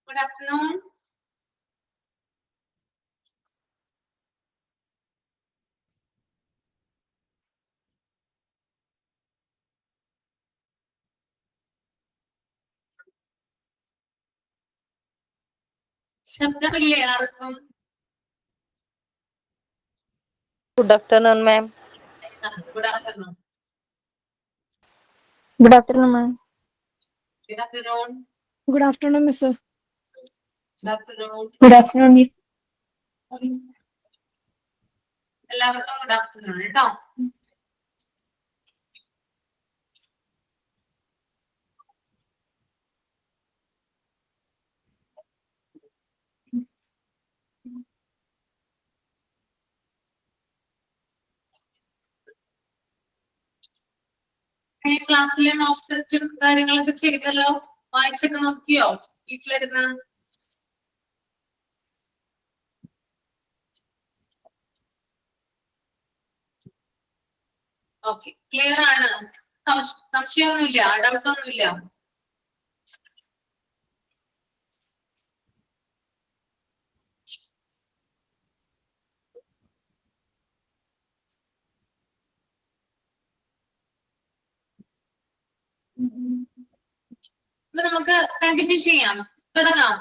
Good afternoon. ശബ്ദമില്ലേ ആർക്കും? Good afternoon, ma'am. Good afternoon. Good afternoon, ma'am. Good afternoon. Good afternoon, Miss. Good afternoon. Good afternoon, Miss. എല്ലാവർക്കും good afternoon കേട്ടോ. ഈ ക്ലാസ്സിലെ mock ടെസ്റ്റും കാര്യങ്ങളൊക്കെ ചെയ്തല്ലോ, വായിച്ചൊക്കെ നോക്കിയോ വീട്ടിലിരുന്ന്? ഓക്കെ, ക്ലിയർ ആണ്, സംശയമൊന്നുമില്ല, ഡൗട്ടൊന്നുമില്ല. അപ്പൊ നമുക്ക് കണ്ടിന്യൂ ചെയ്യാം, തുടങ്ങാം.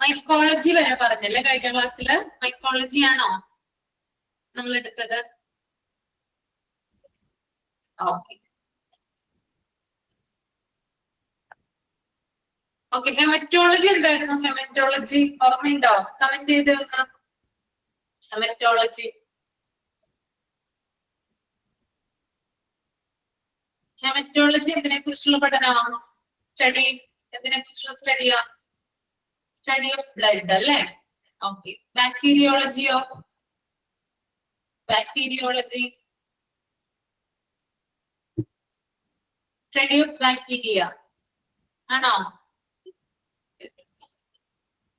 മൈക്കോളജി വരെ പറഞ്ഞല്ലേ കഴിഞ്ഞ ക്ലാസ്സില്? മൈക്കോളജി ആണോ നമ്മൾ എടുത്തത്? ഓക്കെ ഓക്കെ, ഹെമറ്റോളജി എന്തായിരുന്നു? ഹെമറ്റോളജി ഓർമ്മയുണ്ടോ? കമന്റ് ചെയ്ത് വെക്കണം. ഹെമറ്റോളജി ഹെമറ്റോളജി എന്തിനെ കുറിച്ചുള്ള പഠനമാണ്? സ്റ്റഡി എന്തിനെ കുറിച്ചുള്ള സ്റ്റഡിയാ? സ്റ്റഡി ഓഫ് ബ്ലഡ് അല്ലേ? ഓക്കെ. ബാക്ടീരിയോളജിയോ? ബാക്ടീരിയോളജി സ്റ്റഡി ഓഫ് ബാക്ടീരിയ ആണോ?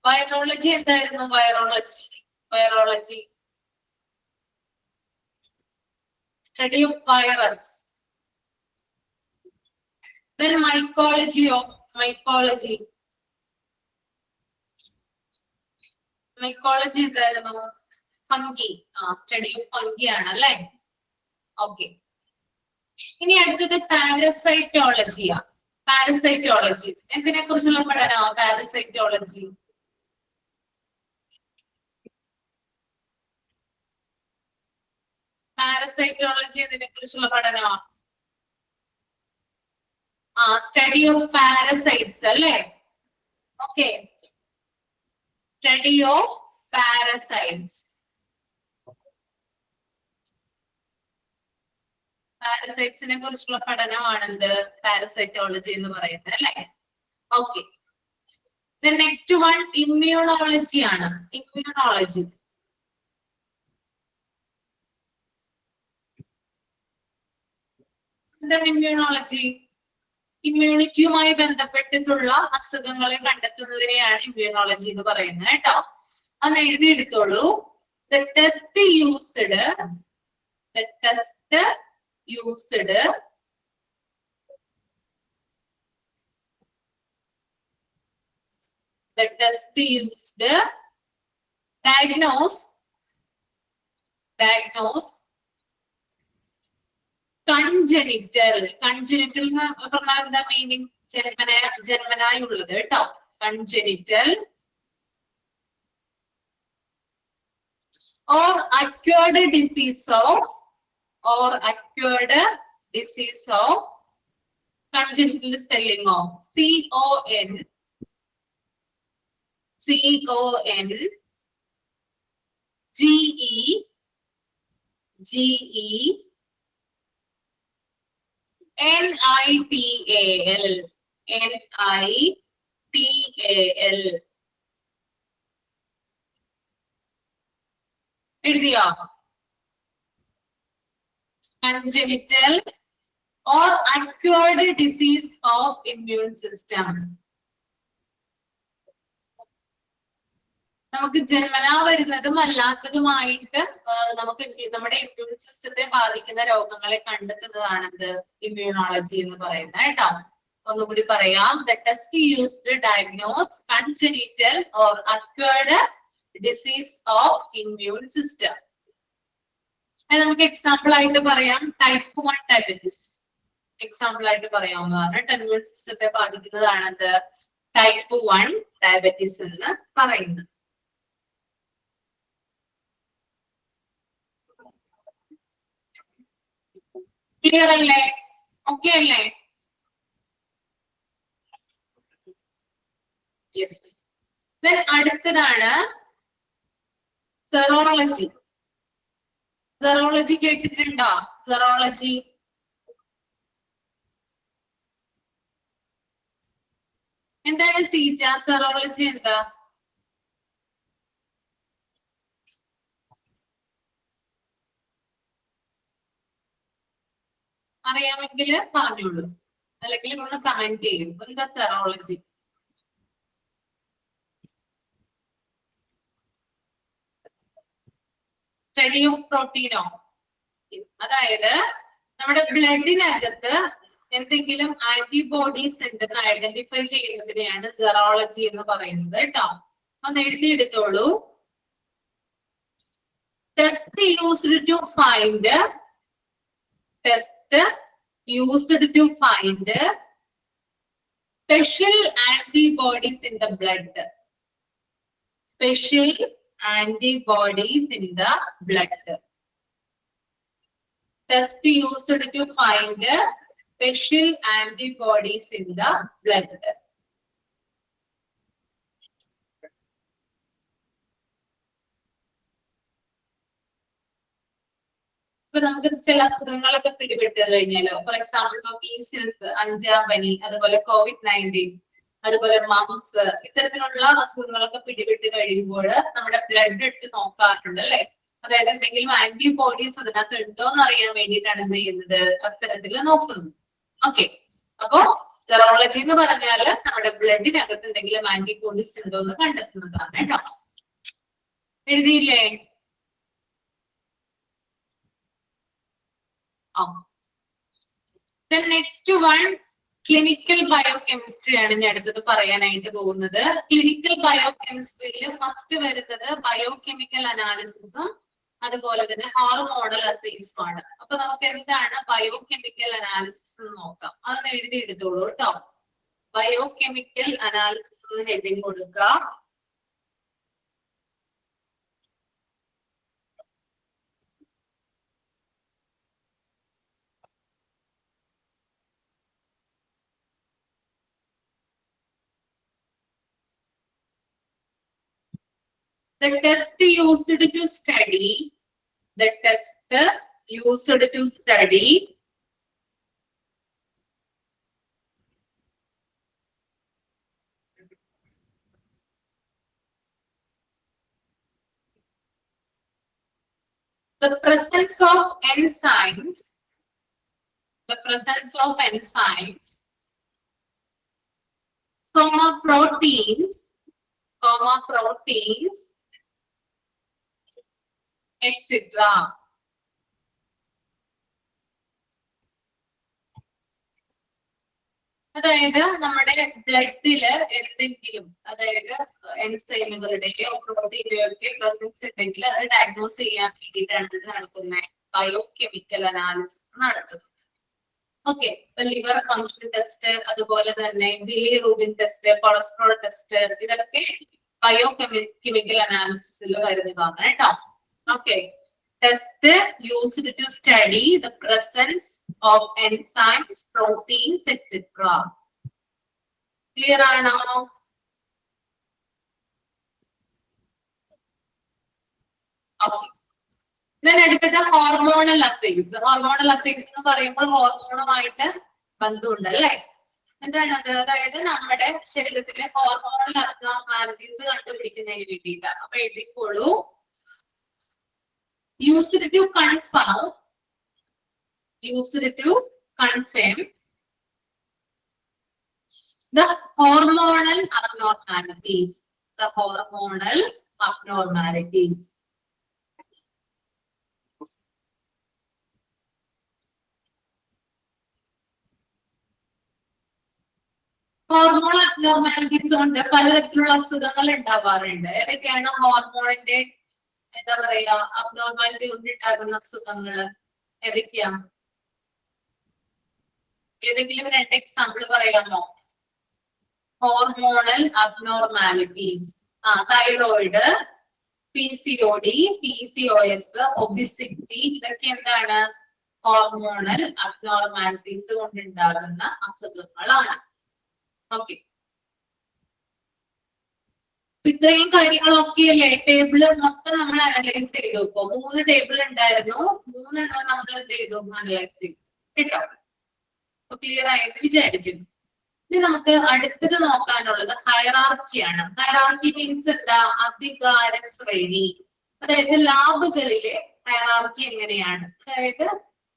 വൈറോളജി എന്തായിരുന്നു? Virology virology study of virus. Then mycology of mycology. Mycology എന്തായിരുന്നു? ഫംഗി. സ്റ്റഡി ഓഫ് ഫംഗി ആണ് അല്ലേ? ഓക്കെ. ഇനി അടുത്തത് പാരസൈറ്റോളജിയാ. പാരസൈറ്റോളജി എന്തിനെ കുറിച്ചുള്ള പഠനമാ പാരസൈറ്റോളജി? പാരസൈറ്റോളജി എന്തിനെ കുറിച്ചുള്ള പഠനമാ? സ്റ്റഡി ഓഫ് പാരസൈറ്റ്സ് അല്ലേ? Okay, study of parasites. പാരസൈറ്റ്സിനെ കുറിച്ചുള്ള പഠനമാണെന്ത് പാരസൈറ്റോളജി എന്ന് പറയുന്നത് അല്ലേ? ഓക്കെ. നെക്സ്റ്റ് വൺ ഇമ്മ്യൂണോളജി ആണ്. ഇമ്മ്യൂണോളജി എന്താണ്? ഇമ്മ്യൂണോളജി ഇമ്മ്യൂണിറ്റിയുമായി ബന്ധപ്പെട്ടിട്ടുള്ള അസുഖങ്ങളെ കണ്ടെത്തുന്നതിനെയാണ് ഇമ്മ്യൂണോളജി എന്ന് പറയുന്നത് കേട്ടോ. അന്ന് എഴുതിയെടുത്തോളൂ. The test used diagnose congenital എന്ന് പറഞ്ഞാൽ എന്താ മീനിങ്? ജന്മനായുള്ളത് കേട്ടോ. congenital or acquired disease of congenital spelling of NITAL. എഴുതിയോ? congenital or acquired disease of immune system. നമുക്ക് ജന്മനാ വരുന്നതും അല്ലാത്തതുമായിട്ട് നമുക്ക് നമ്മുടെ ഇമ്മ്യൂൺ സിസ്റ്റത്തെ ബാധിക്കുന്ന രോഗങ്ങളെ കണ്ടെത്തുന്നതാണ് എന്ത് ഇമ്മ്യൂണോളജി എന്ന് പറയുന്നത് കേട്ടോ. ഒന്നുകൂടി പറയാം. The test used to diagnose congenital or acquired disease of immune system. നമുക്ക് എക്സാമ്പിൾ ആയിട്ട് പറയാം ടൈപ്പ് 1 ഡയബറ്റീസ്. എക്സാമ്പിൾ ആയിട്ട് പറയാവുന്നതാണ്. ഇമ്മ്യൂൺ സിസ്റ്റത്തെ ബാധിക്കുന്നതാണ് എന്ത് ടൈപ്പ് 1 ഡയബറ്റീസ് എന്ന് പറയുന്നത്. ക്ലിയർ അല്ലേ? ഓക്കെ അല്ലേ? യെസ്. ദെൻ അടുത്തതാണ് സെറോളജി. സെറോളജി കേട്ടിട്ടുണ്ടോ? സെറോളജി എന്താണ് സീജ? സെറോളജി എന്താ? അറിയാമെങ്കിൽ പറഞ്ഞോളൂ, അല്ലെങ്കിൽ ഒന്ന് കമന്റ് ചെയ്യും. എന്താ സെറോളജി? Study of പ്രോട്ടീനോ? അതായത് നമ്മുടെ ബ്ലഡിനകത്ത് എന്തെങ്കിലും ആന്റിബോഡീസ് ഉണ്ടെന്ന് ഐഡന്റിഫൈ ചെയ്യുന്നതിനെയാണ് സെറോളജി എന്ന് പറയുന്നത് കേട്ടോ. ഒന്ന് എഴുതിയെടുത്തോളൂ. Test used to find special antibodies in the blood. Special antibodies in the blood. Test used to find special antibodies in the blood. ഇപ്പൊ നമുക്ക് ചില അസുഖങ്ങളൊക്കെ പിടിപെട്ട് കഴിഞ്ഞാലോ, ഫോർ എക്സാമ്പിൾ ഇപ്പൊ മീസിൽസ്, 5-ാം പനി, അതുപോലെ COVID-19, അതുപോലെ മംസ്, ഇത്തരത്തിലുള്ള അസുഖങ്ങളൊക്കെ പിടിപെട്ട് കഴിയുമ്പോൾ നമ്മുടെ ബ്ലഡ് എടുത്ത് നോക്കാറുണ്ട് അല്ലെ. അതായത് എന്തെങ്കിലും ആന്റിബോഡീസ് അതിനകത്ത് ഉണ്ടോ എന്ന് അറിയാൻ വേണ്ടിയിട്ടാണ് എന്ത് ചെയ്യുന്നത്, അത്തരത്തിൽ നോക്കുന്നത്. ഓക്കെ, അപ്പോ സെറോളജി എന്ന് പറഞ്ഞാല് നമ്മുടെ ബ്ലഡിനകത്ത് എന്തെങ്കിലും ആന്റിബോഡീസ് ഉണ്ടോ എന്ന് കണ്ടെത്തുന്നതാണ് കേട്ടോ. എഴുതിയില്ലേ? Then next one, clinical biochemistry ആണ് ഞാൻ അടുത്തത് പറയാനായിട്ട് പോകുന്നത്. ക്ലിനിക്കൽ ബയോകെമിസ്ട്രിയിൽ ഫസ്റ്റ് വരുന്നത് ബയോകെമിക്കൽ അനാലിസിസും അതുപോലെ തന്നെ ഹോർമോണൽ അസൈസും ആണ്. അപ്പൊ നമുക്ക് എന്താണ് ബയോകെമിക്കൽ അനാലിസിസ് എന്ന് നോക്കാം. അതൊന്ന് എഴുതി എടുത്തോളൂ കേട്ടോ. ബയോകെമിക്കൽ അനാലിസിസ് എന്ന് ഹെഡിങ് കൊടുക്കുക. The test used to study, the presence of enzymes, proteins, etc. അതായത് നമ്മുടെ ബ്ലഡില് എന്തെങ്കിലും, അതായത് എൻസൈമുകളുടെയോ പ്രോട്ടീനുകളോ ഒക്കെ പ്രസൻസ് ഉണ്ടെങ്കിൽ അത് ഡയഗ്നോസ് ചെയ്യാൻ വേണ്ടിയിട്ടാണ് ഇത് നടത്തുന്നത്, ബയോകെമിക്കൽ അനാലിസിസ് നടത്തുന്നത്. ഓക്കെ, ലിവർ ഫംഗ്ഷൻ ടെസ്റ്റ്, അതുപോലെ തന്നെ ബിലിറൂബിൻ ടെസ്റ്റ്, കൊളസ്ട്രോൾ ടെസ്റ്റ്, ഇതൊക്കെ ബയോകെമിക്കൽ അനാലിസിസിൽ വരുന്നതാണ് കേട്ടോ. Okay, test used to study the presence of enzymes, proteins, etc. Clear ആണോ? Okay. Then അടുത്തത് ഹോർമോണൽ അസൈസ്. ഹോർമോണൽ അസൈസ് എന്ന് പറയുമ്പോൾ ഹോർമോണുമായിട്ട് ബന്ധമുണ്ട് അല്ലേ? എന്താണത്? അതായത് നമ്മുടെ ശരീരത്തിലെ ഹോർമോണൽ അബ്നോർമാലിറ്റീസ് കണ്ടുപിടിക്കുന്നതിന് വേണ്ടിയിട്ടാണ്. അപ്പൊ എഴുതിക്കോളൂ. Used to confirm confirm the hormonal abnormalities. The hormonal abnormalities. Hormone abnormalities കൊണ്ട് പലതരത്തിലുള്ള അസുഖങ്ങൾ ഉണ്ടാവാറുണ്ട്. ഏതൊക്കെയാണ് ഹോർമോണിന്റെ എന്താ പറയാ അബ്നോർമാലിറ്റി കൊണ്ട് ഉണ്ടാകുന്ന അസുഖങ്ങൾ ഏതൊക്കെയാ? ഏതെങ്കിലും 2 എക്സാമ്പിൾ പറയാമോ? Hormonal abnormalities, thyroid, PCOD, PCOS, obesity, ഇതൊക്കെ എന്താണ്? ഹോർമോണൽ അബ്നോർമാലിറ്റീസ് കൊണ്ടുണ്ടാകുന്ന അസുഖങ്ങളാണ്. ഓക്കെ, ഇത്രയും കാര്യങ്ങളൊക്കെ അല്ലേ ടേബിള് മൊത്തം നമ്മൾ അനലൈസ് ചെയ്തു. ഇപ്പൊ 3 ടേബിൾ ഉണ്ടായിരുന്നു, 3 നമ്മൾ എന്ത് ചെയ്തു? അനലൈസ് ചെയ്തു കേട്ടോ. ക്ലിയർ ആയെന്ന് വിചാരിക്കുന്നു. ഇനി നമുക്ക് അടുത്തത് നോക്കാനുള്ളത് ഹയറാർക്കിയാണ്. ഹയറാർക്കി മീൻസ് എന്താ? അധികാര ശ്രേണി. അതായത് ലാബുകളിലെ ഹയറാർക്കി എങ്ങനെയാണ്? അതായത്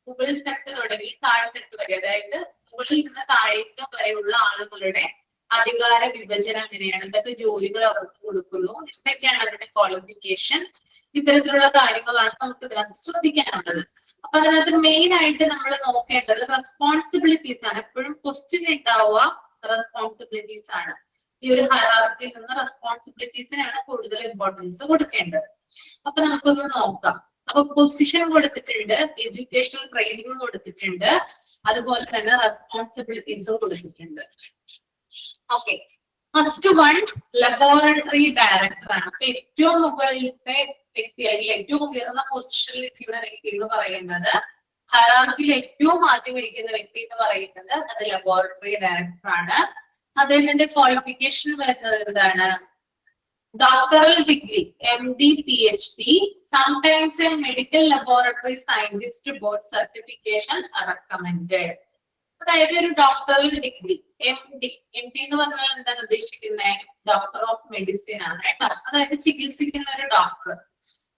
മുകളിൽ തട്ട് തുടങ്ങി താഴ്ത്തട്ട് വരെ, അതായത് മുകളിൽ നിന്ന് താഴേക്ക് വരെയുള്ള ആളുകളുടെ അധികാര വിഭജനം എങ്ങനെയാണ്? എന്തൊക്കെ ജോലികൾ അവർക്ക് കൊടുക്കുന്നു? എന്തൊക്കെയാണ് അവരുടെ ക്വാളിഫിക്കേഷൻ? ഇത്തരത്തിലുള്ള കാര്യങ്ങളാണ് നമുക്ക് ഇതിനകത്ത് ശ്രദ്ധിക്കാനുള്ളത്. അപ്പൊ അതിനകത്ത് മെയിൻ ആയിട്ട് നമ്മൾ നോക്കേണ്ടത് റെസ്പോൺസിബിലിറ്റീസ് ആണ്. എപ്പോഴും ക്വസ്റ്റ്യൻ ഉണ്ടാവുക റെസ്പോൺസിബിലിറ്റീസ് ആണ്. ഈ ഒരു ഹയറാർക്കിയിൽ നിന്ന് റെസ്പോൺസിബിലിറ്റീസിനാണ് കൂടുതൽ ഇമ്പോർട്ടൻസ് കൊടുക്കേണ്ടത്. അപ്പൊ നമുക്കൊന്ന് നോക്കാം. അപ്പൊ പൊസിഷൻ കൊടുത്തിട്ടുണ്ട്, എഡ്യൂക്കേഷണൽ ട്രെയിനിങ് കൊടുത്തിട്ടുണ്ട്, അതുപോലെ തന്നെ റെസ്പോൺസിബിലിറ്റീസും കൊടുത്തിട്ടുണ്ട്. Okay, first one laboratory director ആണ്. അപ്പൊ ഏറ്റവും മുകളിലത്തെ വ്യക്തി അല്ലെങ്കിൽ ഏറ്റവും ഉയർന്ന പൊസിഷനിൽ ഇരിക്കുന്ന വ്യക്തി എന്ന് പറയുന്നത്, ഹയറാർക്കിയിൽ ഏറ്റവും ആദ്യം ഇരിക്കുന്ന വ്യക്തി എന്ന് പറയുന്നത് അത് ലബോറട്ടറി ഡയറക്ടർ ആണ്. അദ്ദേഹത്തിന്റെ ക്വാളിഫിക്കേഷൻ വരുന്നത് എന്താണ്? doctoral degree, MD, PhD, sometimes a medical laboratory scientist board certification are recommended. അതായത് ഒരു ഡോക്ടറൽ ഡിഗ്രി MD എന്ന് പറഞ്ഞാൽ എന്താണ് ഉദ്ദേശിക്കുന്നത്? ഡോക്ടർ ഓഫ് മെഡിസിൻ ആണ് കേട്ടോ. അതായത് ചികിത്സിക്കുന്ന ഒരു ഡോക്ടർ.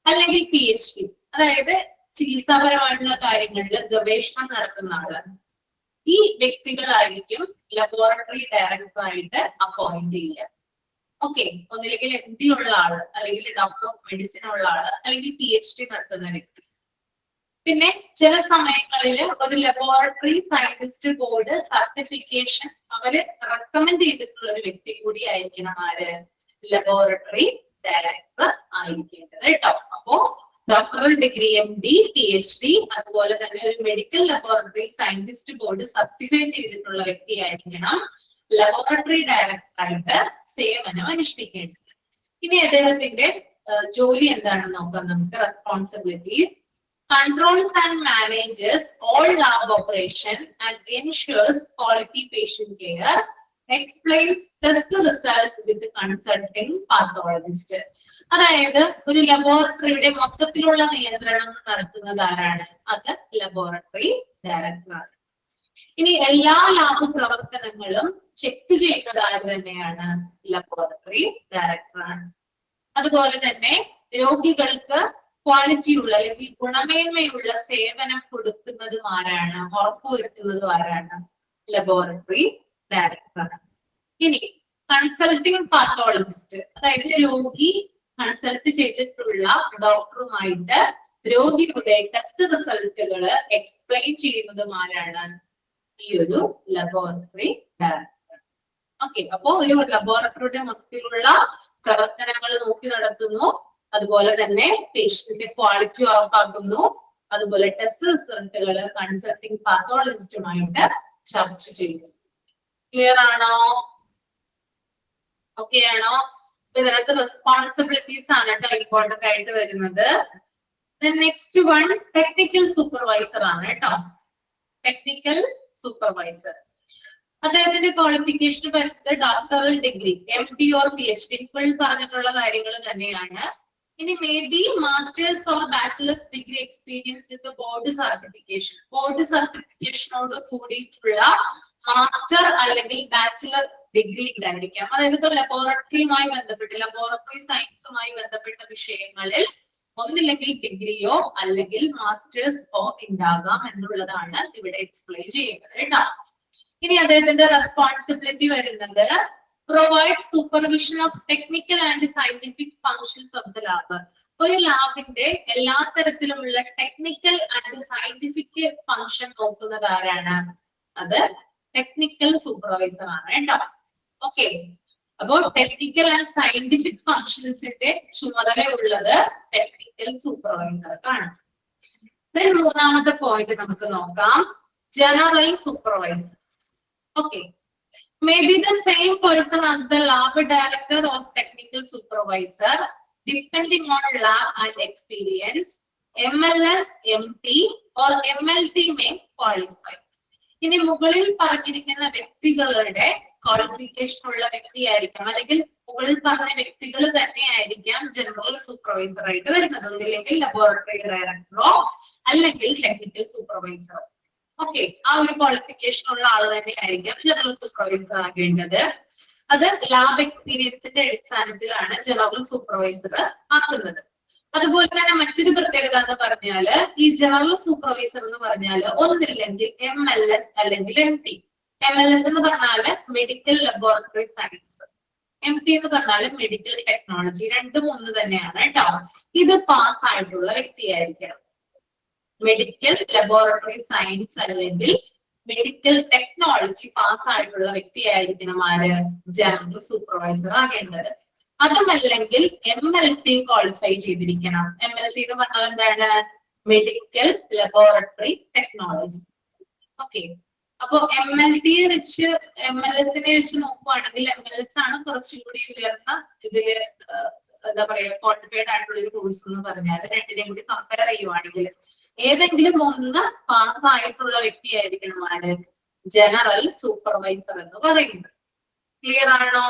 അല്ലെങ്കിൽ PhD, അതായത് ചികിത്സാപരമായിട്ടുള്ള കാര്യങ്ങളിൽ ഗവേഷണം നടത്തുന്ന ആളാണ്. ഈ വ്യക്തികളായിരിക്കും ലബോറട്ടറി ഡയറക്ടർ ആയിട്ട് അപ്പോയിന്റ് ചെയ്യുക. ഓക്കെ, ഒന്നില്ലെങ്കിൽ MD ഉള്ള ആള്, അല്ലെങ്കിൽ ഡോക്ടർ ഓഫ് മെഡിസിൻ ഉള്ള ആള്, അല്ലെങ്കിൽ PhD നടത്തുന്ന വ്യക്തി. പിന്നെ ചില സമയങ്ങളിൽ ഒരു ലബോറട്ടറി സയന്റിസ്റ്റ് ബോർഡ് സർട്ടിഫിക്കേഷൻ അവര് റെക്കമെൻഡ് ചെയ്തിട്ടുള്ള ഒരു വ്യക്തി കൂടി ആയിരിക്കണം ആര്? ലബോറട്ടറി ഡയറക്ടർ ആയിരിക്കേണ്ടത് കേട്ടോ. അപ്പോ ഡോക്ടറൽ ഡിഗ്രി, MD, PhD, അതുപോലെ തന്നെ ഒരു medical laboratory scientist board certify ചെയ്തിട്ടുള്ള വ്യക്തി ആയിരിക്കണം ലബോറട്ടറി ഡയറക്ടർ ആയിട്ട് സേവനം അനുഷ്ഠിക്കേണ്ടത്. ഇനി അദ്ദേഹത്തിന്റെ ജോലി എന്താണെന്ന് നോക്കാം നമുക്ക്. Responsibilities: controls and manages all lab operation and ensures quality patient care, explains test result with consulting pathologist. അതായത് ഒരു ലബോറട്ടറിയുടെ മൊത്തത്തിലുള്ള നിയന്ത്രണം നടത്തുന്നത് ആരാണ്? അത് ലബോറട്ടറി ഡയറക്ടർ ആണ്. ഇനി എല്ലാ ലാബ് പ്രവർത്തനങ്ങളും ചെക്ക് ചെയ്യുന്നത് ആര് തന്നെയാണ്? ലബോറട്ടറി ഡയറക്ടർ ആണ്. അതുപോലെ തന്നെ രോഗികൾക്ക് ക്വാളിറ്റിയുള്ള അല്ലെങ്കിൽ ഗുണമേന്മയുള്ള സേവനം കൊടുക്കുന്നതും ആരാണ്? ഉറപ്പുവരുത്തുന്നതും ആരാണ്? ലബോറട്ടറി ഡയറക്ടർ ആണ്. ഇനി കൺസൾട്ടിംഗ് പാത്തോളജിസ്റ്റ്, അതായത് രോഗി കൺസൾട്ട് ചെയ്തിട്ടുള്ള ഡോക്ടറുമായിട്ട് രോഗിയുടെ ടെസ്റ്റ് റിസൾട്ടുകൾ എക്സ്പ്ലെയിൻ ചെയ്യുന്നതും ആരാണ്? ഈ ഒരു ലബോറട്ടറി ഡയറക്ടർ. ഓക്കെ, അപ്പോ ഒരു ലബോറട്ടറിയുടെ മൊത്തത്തിലുള്ള പ്രവർത്തനങ്ങൾ നോക്കി നടത്തുന്നു, അതുപോലെ തന്നെ പേഷ്യന്റിന്റെ ക്വാളിറ്റി ഉറപ്പാക്കുന്നു, അതുപോലെ ടെസ്റ്റ് റിസൾട്ടുകൾ കൺസൾട്ടിംഗ് പാത്തോളജിസ്റ്റുമായിട്ട് ചർച്ച ചെയ്യുന്നു. ക്ലിയർ ആണോ? ഓക്കെ ആണോ? ഇതിനകത്ത് റെസ്പോൺസിബിലിറ്റീസ് ആണ് കേട്ടോ ഇമ്പോർട്ടന്റ് ആയിട്ട് വരുന്നത്. നെക്സ്റ്റ് വൺ ടെക്നിക്കൽ സൂപ്പർവൈസർ ആണ് കേട്ടോ. ടെക്നിക്കൽ സൂപ്പർവൈസർ, അദ്ദേഹത്തിന്റെ ക്വാളിഫിക്കേഷൻ വരുന്നത് doctoral degree, MD or PhD, ഇപ്പോൾ പറഞ്ഞിട്ടുള്ള കാര്യങ്ങൾ തന്നെയാണ്. ഇനി may be masters or bachelors degree experience with board certification. Board സർട്ടിഫിക്കേഷനോട് കൂടിയിട്ടുള്ള മാസ്റ്റർ അല്ലെങ്കിൽ ബാച്ചിലർ ഡിഗ്രി ഉണ്ടായിരിക്കാം. അതായത് ഇപ്പൊ ലബോറട്ടറിയുമായി ബന്ധപ്പെട്ട് ലബോറട്ടറി സയൻസുമായി ബന്ധപ്പെട്ട വിഷയങ്ങളിൽ ഒന്നില്ലെങ്കിൽ ഡിഗ്രിയോ അല്ലെങ്കിൽ മാസ്റ്റേഴ്സോ ഉണ്ടാകാം എന്നുള്ളതാണ് ഇവിടെ എക്സ്പ്ലെയിൻ ചെയ്യുന്നത് കേട്ടോ. ഇനി അദ്ദേഹത്തിന്റെ റെസ്പോൺസിബിലിറ്റി വരുന്നത് provide supervision of technical and scientific functions of the lab. ഒരു ലാബിന്റെ എല്ലാ തരത്തിലുമുള്ള ടെക്നിക്കൽ ആൻഡ് സയന്റിഫിക് ഫങ്ഷൻ നോക്കുന്നത് ആരാണ്? അത് ടെക്നിക്കൽ സൂപ്പർവൈസർ ആണ് കേട്ടോ. ഓക്കെ, അപ്പോൾ ടെക്നിക്കൽ ആൻഡ് സയന്റിഫിക് ഫങ്ഷൻസിന്റെ ചുമതലയുള്ളത് ടെക്നിക്കൽ സൂപ്പർവൈസർക്കാണ്. മൂന്നാമത്തെ പോയിന്റ് നമുക്ക് നോക്കാം, general supervisor. Okay, maybe the same person as the lab director or technical supervisor, depending on lab and experience. MLS, MT or MLT may qualify. ഇനി മുകളിൽ പറഞ്ഞിരിക്കുന്ന വ്യക്തികളുടെ qualification ഉള്ള വ്യക്തിയായിരിക്കാം, അല്ലെങ്കിൽ മുകളിൽ പറഞ്ഞ വ്യക്തികൾ തന്നെ ആയിരിക്കാം ജനറൽ സൂപ്പർവൈസർ ആയിട്ട് വരുന്നത്. ഒന്നില്ലെങ്കിൽ ലബോറട്ടറി ഡയറക്ടറോ അല്ലെങ്കിൽ ടെക്നിക്കൽ സൂപ്പർവൈസറോ. ഓക്കെ, ആ ഒരു ക്വാളിഫിക്കേഷൻ ഉള്ള ആൾ തന്നെ ആയിരിക്കാം ജനറൽ സൂപ്പർവൈസർ ആകേണ്ടത്. അത് ലാബ് എക്സ്പീരിയൻസിന്റെ അടിസ്ഥാനത്തിലാണ് ജനറൽ സൂപ്പർവൈസർ ആക്കുന്നത്. അതുപോലെ തന്നെ മറ്റൊരു പ്രത്യേകത എന്ന് പറഞ്ഞാല് ഈ ജനറൽ സൂപ്പർവൈസർ എന്ന് പറഞ്ഞാൽ ഒന്നില്ലെങ്കിൽ MLS അല്ലെങ്കിൽ MT. MLS എന്ന് പറഞ്ഞാല് മെഡിക്കൽ ലബോറട്ടറി സയൻസ്, MT എന്ന് പറഞ്ഞാല് മെഡിക്കൽ ടെക്നോളജി. രണ്ടും ഒന്ന് തന്നെയാണ് കേട്ടോ. ഇത് പാസ് ആയിട്ടുള്ള വ്യക്തിയായിരിക്കണം. മെഡിക്കൽ ലബോറട്ടറി സയൻസ് അല്ലെങ്കിൽ മെഡിക്കൽ ടെക്നോളജി പാസ് ആയിട്ടുള്ള വ്യക്തിയായിരിക്കണം ആര്? ജനറൽ സൂപ്പർവൈസർ ആകേണ്ടത്. അതുമല്ലെങ്കിൽ MLT ക്വാളിഫൈ ചെയ്തിരിക്കണം. MLT എന്ന് പറഞ്ഞാൽ എന്താണ്? Medical laboratory technology. ഓക്കെ, അപ്പൊ MLT വെച്ച് MLS വെച്ച് നോക്കുവാണെങ്കിൽ MLS ആണ് കുറച്ചും കൂടി ഉയർന്ന ഇതില് എന്താ പറയാ ക്വാളിഫൈഡ് ആയിട്ടുള്ള ഒരു കോഴ്സ് എന്ന് പറഞ്ഞാൽ. രണ്ടിനെയും കൂടി കമ്പയർ ചെയ്യുവാണെങ്കിൽ ഏതെങ്കിലും ഒന്ന് പാസ് ആയിട്ടുള്ള വ്യക്തിയായിരിക്കണം ആര്? ജനറൽ സൂപ്പർവൈസർ എന്ന് പറയുന്നത്. ക്ലിയർ ആണോ?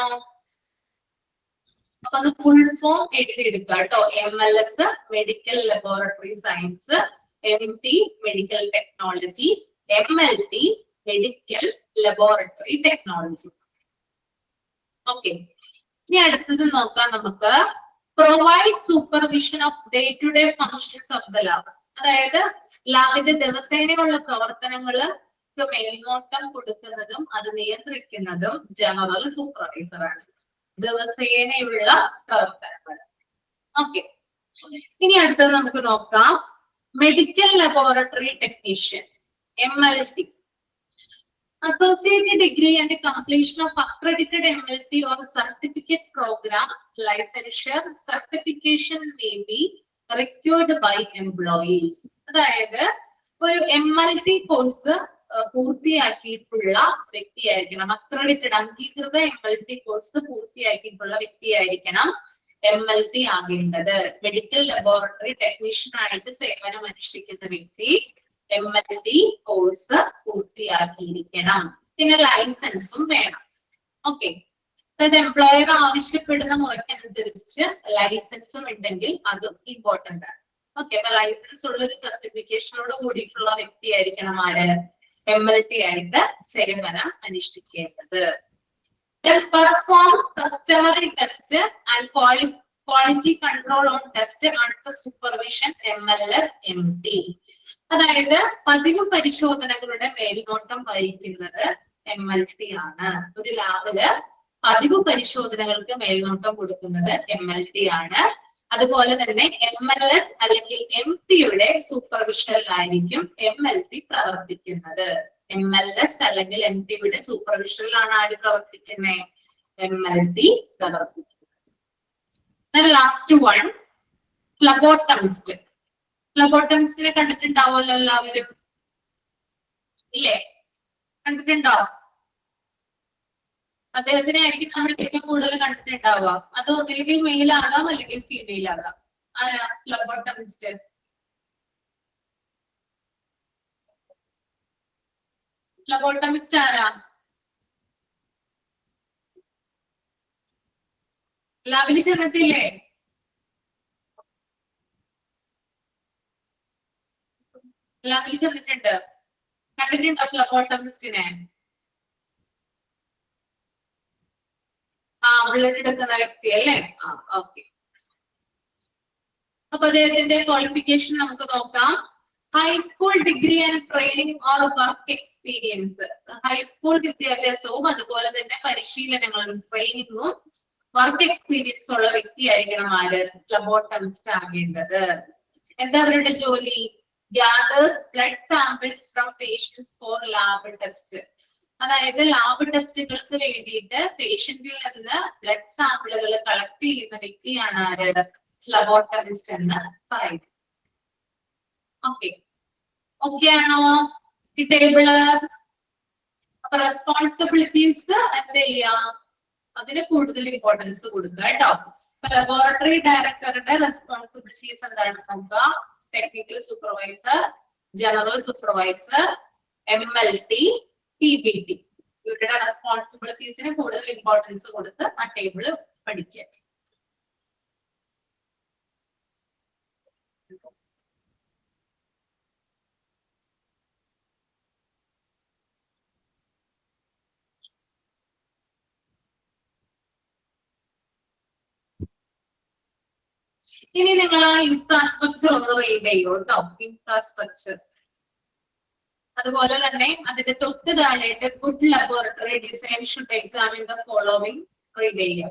അപ്പൊ അത് ഫുൾ ഫോം എഴുതിയെടുക്കുക കേട്ടോ. MLS medical laboratory science, MT medical technology, MLT medical laboratory technology. Okay, ഇനി അടുത്തത് നോക്കാം നമുക്ക്. Provide supervision of day to day functions of the lab. അതായത് ലാബിന്റെ ദിവസേനയുള്ള പ്രവർത്തനങ്ങൾക്ക് മേൽനോട്ടം കൊടുക്കുന്നതും അത് നിയന്ത്രിക്കുന്നതും ജനറൽ സൂപ്പർവൈസർ ആണ്. ദിവസേനയുള്ള പ്രവർത്തനങ്ങൾ. ഓക്കെ, ഇനി അടുത്തത് നമുക്ക് നോക്കാം, medical laboratory technician, MLT. Associate degree and completion of accredited MLT or certificate program licensure certification may be required by employees. അതായത് ഒരു MLT കോഴ്സ് പൂർത്തിയാക്കിയിട്ടുള്ള വ്യക്തിയായിരിക്കണം. അക്രഡിറ്റഡ് അംഗീകൃത MLT കോഴ്സ് പൂർത്തിയാക്കിയിട്ടുള്ള വ്യക്തിയായിരിക്കണം MLT ആകേണ്ടത്. മെഡിക്കൽ ലബോറട്ടറി ടെക്നീഷ്യൻ ആയിട്ട് സേവനം അനുഷ്ഠിക്കുന്ന വ്യക്തി MLT കോഴ്സ് പൂർത്തിയാക്കിയിരിക്കണം. പിന്നെ ലൈസൻസും വേണം. ഓക്കെ, അതായത് എംപ്ലോയർ ആവശ്യപ്പെടുന്ന മുറയ്ക്കനുസരിച്ച് ലൈസൻസും ഉണ്ടെങ്കിൽ അതും ഇമ്പോർട്ടന്റ് ആണ്. ഓക്കെ, അപ്പൊ ലൈസൻസ് ഉള്ള ഒരു സർട്ടിഫിക്കേഷനോട് കൂടിയിട്ടുള്ള വ്യക്തിയായിരിക്കണം ആര്? MLT ആയിട്ട് സേവനം അനുഷ്ഠിക്കേണ്ടത്. Performs customary test and quality control on test under supervision MLS MT. അതായത് പതിവ് പരിശോധനകളുടെ മേൽനോട്ടം വഹിക്കുന്നത് MLT ആണ്. ഒരു ലാബില് പതിവ് പരിശോധനകൾക്ക് മേൽനോട്ടം കൊടുക്കുന്നത് MLT ആണ്. അതുപോലെ തന്നെ MLS അല്ലെങ്കിൽ MTയുടെ സൂപ്പർവിഷനിലായിരിക്കും MLT പ്രവർത്തിക്കുന്നത്. MLS അല്ലെങ്കിൽ MTയുടെ സൂപ്പർവിഷനിലാണ് ആര് പ്രവർത്തിക്കുന്നത്? MLT പ്രവർത്തിക്കുന്നത്. Last one, ഫ്ലബോട്ടമിസ്റ്റ്. ഫ്ലബോട്ടമിസ്റ്റിനെ കണ്ടിട്ടുണ്ടാവുമല്ലോ എല്ലാവരും, ഇല്ലേ? കണ്ടിട്ടുണ്ടോ? അദ്ദേഹത്തിനെ ആയിരിക്കും നമ്മൾ ഏറ്റവും കൂടുതൽ കണ്ടിട്ടുണ്ടാവുക. അത് ഒന്നില്ലെങ്കിൽ മെയിൽ ആകാം അല്ലെങ്കിൽ ഫീമെയിൽ ആകാം. ആരാ ഫ്ലബോട്ടമിസ്റ്റ്? ഫ്ലബോട്ടമിസ്റ്റ് ആരാ? ലാബിൽ ചെന്നിട്ടില്ലേ? ലാബിൽ ചെന്നിട്ടുണ്ട്, കണ്ടിട്ടുണ്ടോ ഫ്ലബോട്ടമിസ്റ്റിനെ? ബ്ലഡ് എടുക്കുന്ന വ്യക്തി അല്ലേ? ഓക്കെ. അപ്പൊ അദ്ദേഹത്തിന്റെ ക്വാളിഫിക്കേഷൻ നമുക്ക് നോക്കാം. High school degree and training or work experience. High school വിദ്യാഭ്യാസവും അതുപോലെ തന്നെ പരിശീലനങ്ങളും ട്രെയിനിങ്ങും വർക്ക് എക്സ്പീരിയൻസ് ഉള്ള വ്യക്തിയായിരിക്കണം ആര് ഫ്ലബോട്ടമിസ്റ്റ് ആകേണ്ടത്. എന്താ അവരുടെ ജോലി? Gathers blood samples from patients for lab test. അതായത് ലാബ് ടെസ്റ്റുകൾക്ക് വേണ്ടിയിട്ട് പേഷ്യന്റിൽ നിന്ന് ബ്ലഡ് സാമ്പിളുകൾ കളക്ട് ചെയ്യുന്ന വ്യക്തിയാണ് ആര് ഫ്ലബോട്ടമിസ്റ്റ് എന്ന് പറയുന്നത്. ഓക്കെ, ഓക്കെ ആണോ ഈ ടേബിള്? അപ്പൊ റെസ്പോൺസിബിലിറ്റീസ് എന്ത് ചെയ്യാം, അതിന് കൂടുതൽ ഇമ്പോർട്ടൻസ് കൊടുക്കുക കേട്ടോ. ലബോറട്ടറി ഡയറക്ടറുടെ റെസ്പോൺസിബിലിറ്റീസ് എന്താണ് നോക്കുക. Technical supervisor, general supervisor, MLT, PBT. ഇവരുടെ റെസ്പോൺസിബിലിറ്റീസിന് കൂടുതൽ ഇമ്പോർട്ടൻസ് കൊടുത്ത് ആ ടേബിള് പഠിക്കുക. ഇനി നിങ്ങൾ ആ ഇൻഫ്രാസ്ട്രക്ചർ ഒന്ന് റീഡ് ചെയ്യൂ കേട്ടോ. ഇൻഫ്രാസ്ട്രക്ചർ, അതുപോലെ തന്നെ അതിന്റെ തൊട്ട് താഴെയായിട്ട് good laboratory design should examine the following read ചെയ്യുക.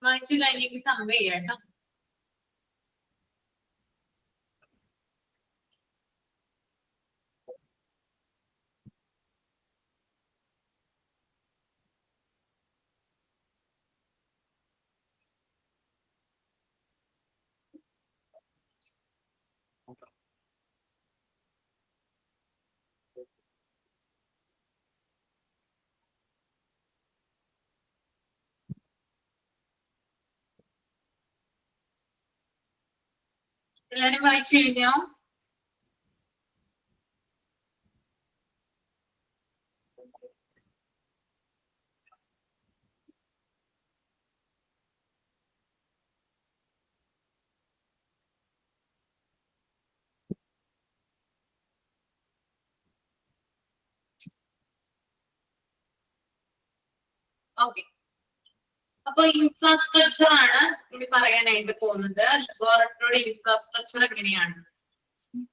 വായിച്ചു കഴിഞ്ഞിട്ട് കമ്പ് ചെയ്യാം കേട്ടോ. എല്ലാരും വായിച്ചു കഴിഞ്ഞോ? ഓക്കെ, അപ്പൊ ഇൻഫ്രാസ്ട്രക്ചർ ആണ് ഇനി പറയാനായിട്ട് പോകുന്നത്. ലബോറട്ടറി ഇൻഫ്രാസ്ട്രക്ചർ എങ്ങനെയാണ്?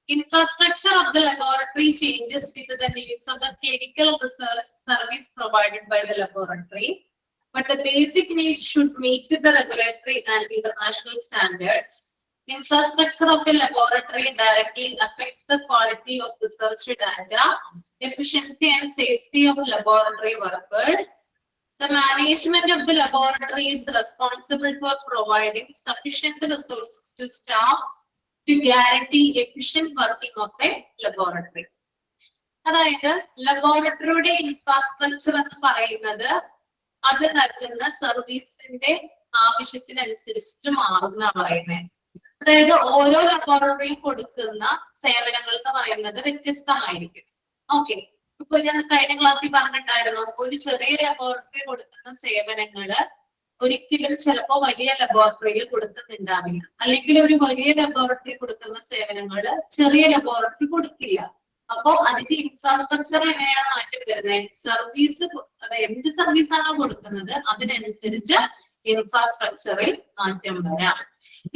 Infrastructure of the laboratory changes with the needs of the clinical research service provided by the laboratory, but the basic needs should meet the regulatory and international standards. Infrastructure of a laboratory directly affects the quality of research data, efficiency and safety of laboratory workers. The management of the laboratory is responsible for providing sufficient resources to staff to guarantee efficient working of a laboratory. അതായത് ലബോറട്ടറിയുടെ infrastructure എന്ന് പറയുന്നത് അത് നൽകുന്ന സർവീസിന്റെ ആവശ്യത്തിനനുസരിച്ച് മാറുന്ന പറയുന്നത്. അതായത് ഓരോ ലബോറട്ടറിയിൽ കൊടുക്കുന്ന സേവനങ്ങൾ എന്ന് പറയുന്നത് വ്യത്യസ്തമായിരിക്കും. ഓക്കെ, ഇപ്പൊ ഞാൻ കഴിഞ്ഞ ക്ലാസ്സിൽ പറഞ്ഞിട്ടായിരുന്നു, ഒരു ചെറിയ ലബോറട്ടറി കൊടുക്കുന്ന സേവനങ്ങള് ഒരിക്കലും ചിലപ്പോ വലിയ ലബോറട്ടറിയിൽ കൊടുക്കുന്നുണ്ടാവില്ല, അല്ലെങ്കിൽ ഒരു വലിയ ലബോറട്ടറി കൊടുക്കുന്ന സേവനങ്ങള് ചെറിയ ലബോറട്ടറി കൊടുക്കില്ല. അപ്പോ അതിന്റെ ഇൻഫ്രാസ്ട്രക്ചർ എങ്ങനെയാണ് മാറ്റം വരുന്നത്? സർവീസ്, അതായത് എന്ത് സർവീസ് ആണോ കൊടുക്കുന്നത് അതിനനുസരിച്ച് ഇൻഫ്രാസ്ട്രക്ചറിൽ മാറ്റം വരാം.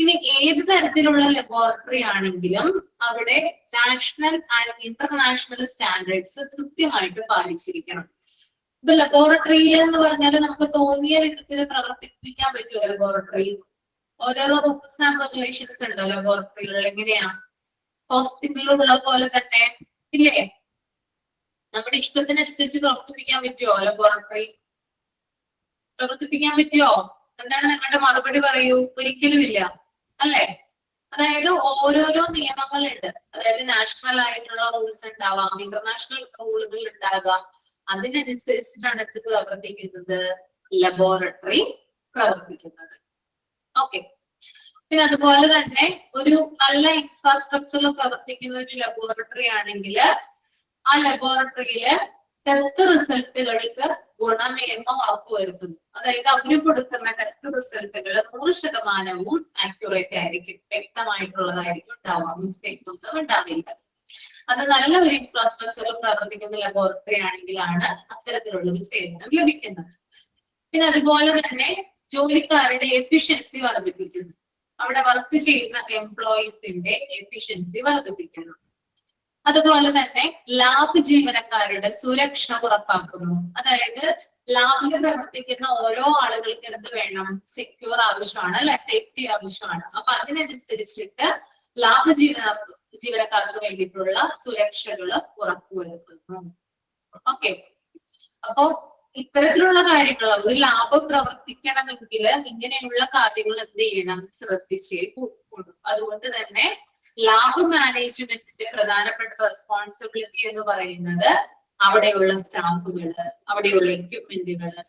ഇനി ഏത് തരത്തിലുള്ള ലബോറട്ടറി ആണെങ്കിലും അവിടെ നാഷണൽ ആൻഡ് ഇന്റർനാഷണൽ സ്റ്റാൻഡേർഡ്സ് കൃത്യമായിട്ട് പാലിച്ചിരിക്കണം. ഇത് ലബോറട്ടറിയിൽ എന്ന് പറഞ്ഞാൽ നമുക്ക് തോന്നിയ വിധത്തിൽ പ്രവർത്തിപ്പിക്കാൻ പറ്റുമോ? ലബോറട്ടറിയിൽ ഓരോരോ റൂൾസ് ആൻഡ് റെഗുലേഷൻസ് ഉണ്ടോ ലബോറട്ടറികളിൽ? എങ്ങനെയാ? ഹോസ്പിറ്റലിലുള്ള പോലെ തന്നെ ഇല്ലേ? നമ്മുടെ ഇഷ്ടത്തിനനുസരിച്ച് പ്രവർത്തിപ്പിക്കാൻ പറ്റുമോ ലബോറട്ടറി? പ്രവർത്തിപ്പിക്കാൻ പറ്റുമോ? എന്താണ് നിങ്ങളുടെ മറുപടി? പറയൂ. ഒരിക്കലും ഇല്ല, അല്ലേ? അതായത് ഓരോരോ നിയമങ്ങളുണ്ട്. അതായത് നാഷണൽ ആയിട്ടുള്ള റൂൾസ് ഉണ്ടാവാം, ഇന്റർനാഷണൽ റൂളുകൾ ഉണ്ടാകാം. അതിനനുസരിച്ചിട്ടാണ് ഇത് പ്രവർത്തിക്കുന്നത്, ലബോറട്ടറി പ്രവർത്തിക്കുന്നത്. ഓക്കെ, പിന്നെ അതുപോലെ തന്നെ ഒരു നല്ല ഇൻഫ്രാസ്ട്രക്ചറിൽ പ്രവർത്തിക്കുന്ന ഒരു ലബോറട്ടറി ആണെങ്കിൽ ആ ലബോറട്ടറിയില് ടെസ്റ്റ് റിസൾട്ടുകൾക്ക് ഗുണമേന്മ ഉറപ്പുവരുത്തുന്നു. അതായത് അവര് കൊടുക്കുന്ന ടെസ്റ്റ് റിസൾട്ടുകൾ 100% ആക്യുറേറ്റ് ആയിരിക്കും, വ്യക്തമായിട്ടുള്ളതായിരിക്കും ഉണ്ടാവുക, മിസ്റ്റേക്ക് ഒന്നും ഉണ്ടാവില്ല. അത് നല്ല ഒരു ഇൻഫ്രാസ്ട്രക്ചറിൽ പ്രവർത്തിക്കുന്ന ലബോറട്ടറി ആണെങ്കിലാണ് അത്തരത്തിലുള്ള ഒരു സേവനം ലഭിക്കുന്നത്. പിന്നെ അതുപോലെ തന്നെ ജോലിക്കാരുടെ എഫിഷ്യൻസി വർദ്ധിപ്പിക്കുന്നു. അവിടെ വർക്ക് ചെയ്യുന്ന എംപ്ലോയീസിന്റെ എഫിഷ്യൻസി വർദ്ധിപ്പിക്കുന്നു. അതുപോലെ തന്നെ ലാബ് ജീവനക്കാരുടെ സുരക്ഷ ഉറപ്പാക്കുന്നു. അതായത് ലാബിൽ പ്രവർത്തിക്കുന്ന ഓരോ ആളുകൾക്ക് എന്ത് വേണം? സെക്യൂർ ആവശ്യമാണ്, അല്ലെ? സേഫ്റ്റി ആവശ്യമാണ്. അപ്പൊ അതിനനുസരിച്ചിട്ട് ലാബ് ജീവനക്കാർക്ക് വേണ്ടിയിട്ടുള്ള സുരക്ഷകൾ ഉറപ്പുവരുത്തുന്നു. ഓക്കെ, അപ്പോ ഇത്തരത്തിലുള്ള കാര്യങ്ങൾ ഒരു ലാബ് പ്രവർത്തിക്കണമെങ്കിൽ ഇങ്ങനെയുള്ള കാര്യങ്ങൾ എന്ത് ചെയ്യണം? ശ്രദ്ധിച്ചേ കൂടും. അതുകൊണ്ട് തന്നെ ലാബ് മാനേജ്മെന്റിന്റെ പ്രധാനപ്പെട്ട റെസ്പോൺസിബിലിറ്റി എന്ന് പറയുന്നത് അവിടെയുള്ള സ്റ്റാഫുകള്, അവിടെയുള്ള എക്യുപ്മെന്റുകള്,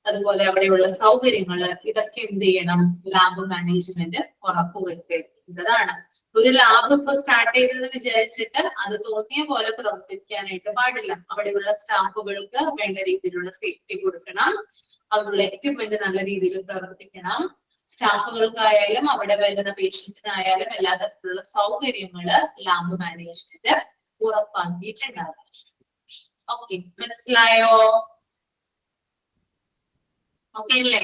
അതുപോലെ അവിടെയുള്ള സൗകര്യങ്ങള്, ഇതൊക്കെ എന്ത് ചെയ്യണം? ലാബ് മാനേജ്മെന്റ് ഉറപ്പുവരുത്തേണ്ടതാണ്. ഒരു ലാബ് ഇപ്പൊ സ്റ്റാർട്ട് ചെയ്തെന്ന് വിചാരിച്ചിട്ട് അത് തോന്നിയ പോലെ പ്രവർത്തിക്കാനായിട്ട് പാടില്ല. അവിടെയുള്ള സ്റ്റാഫുകൾക്ക് വേണ്ട രീതിയിലുള്ള സേഫ്റ്റി കൊടുക്കണം, അവരുടെ എക്യുപ്മെന്റ് നല്ല രീതിയിൽ പ്രവർത്തിക്കണം. സ്റ്റാഫുകൾക്കായാലും അവിടെ വരുന്ന പേഷ്യൻസിനായാലും എല്ലാ തരത്തിലുള്ള സൗകര്യങ്ങള് ലാബ് മാനേജ്മെന്റ് ഉറപ്പാക്കിയിട്ടുണ്ടാകും. ഓക്കെ, മനസ്സിലായോ? ഓക്കെ അല്ലേ?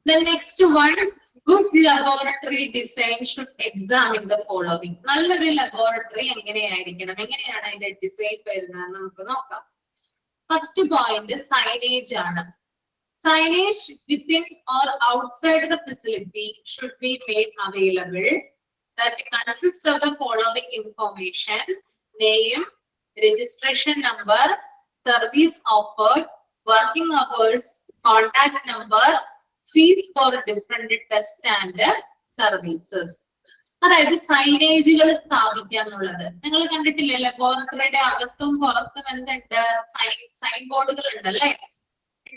The next one, good laboratory design should examine the following. നല്ലൊരു ലബോറട്ടറി എങ്ങനെയായിരിക്കണം, എങ്ങനെയാണ് അതിന്റെ ഡിസൈൻ വരുന്നത് നമുക്ക് നോക്കാം. ഫസ്റ്റ് പോയിന്റ് സൈനേജ് ആണ്. Signage within or outside the facility should be made available that consists of the following information: name, registration number, service offered, working hours, contact number, fees for different tests and services. അതായത് സൈനേജുകൾ സ്ഥാപിക്കുക എന്നുള്ളത് നിങ്ങൾ കണ്ടിട്ടില്ലേ? ലബോറട്ടറിയുടെ അകത്തും പുറത്തും എന്തുണ്ട്? Sign ബോർഡുകൾ ഉണ്ടല്ലേ?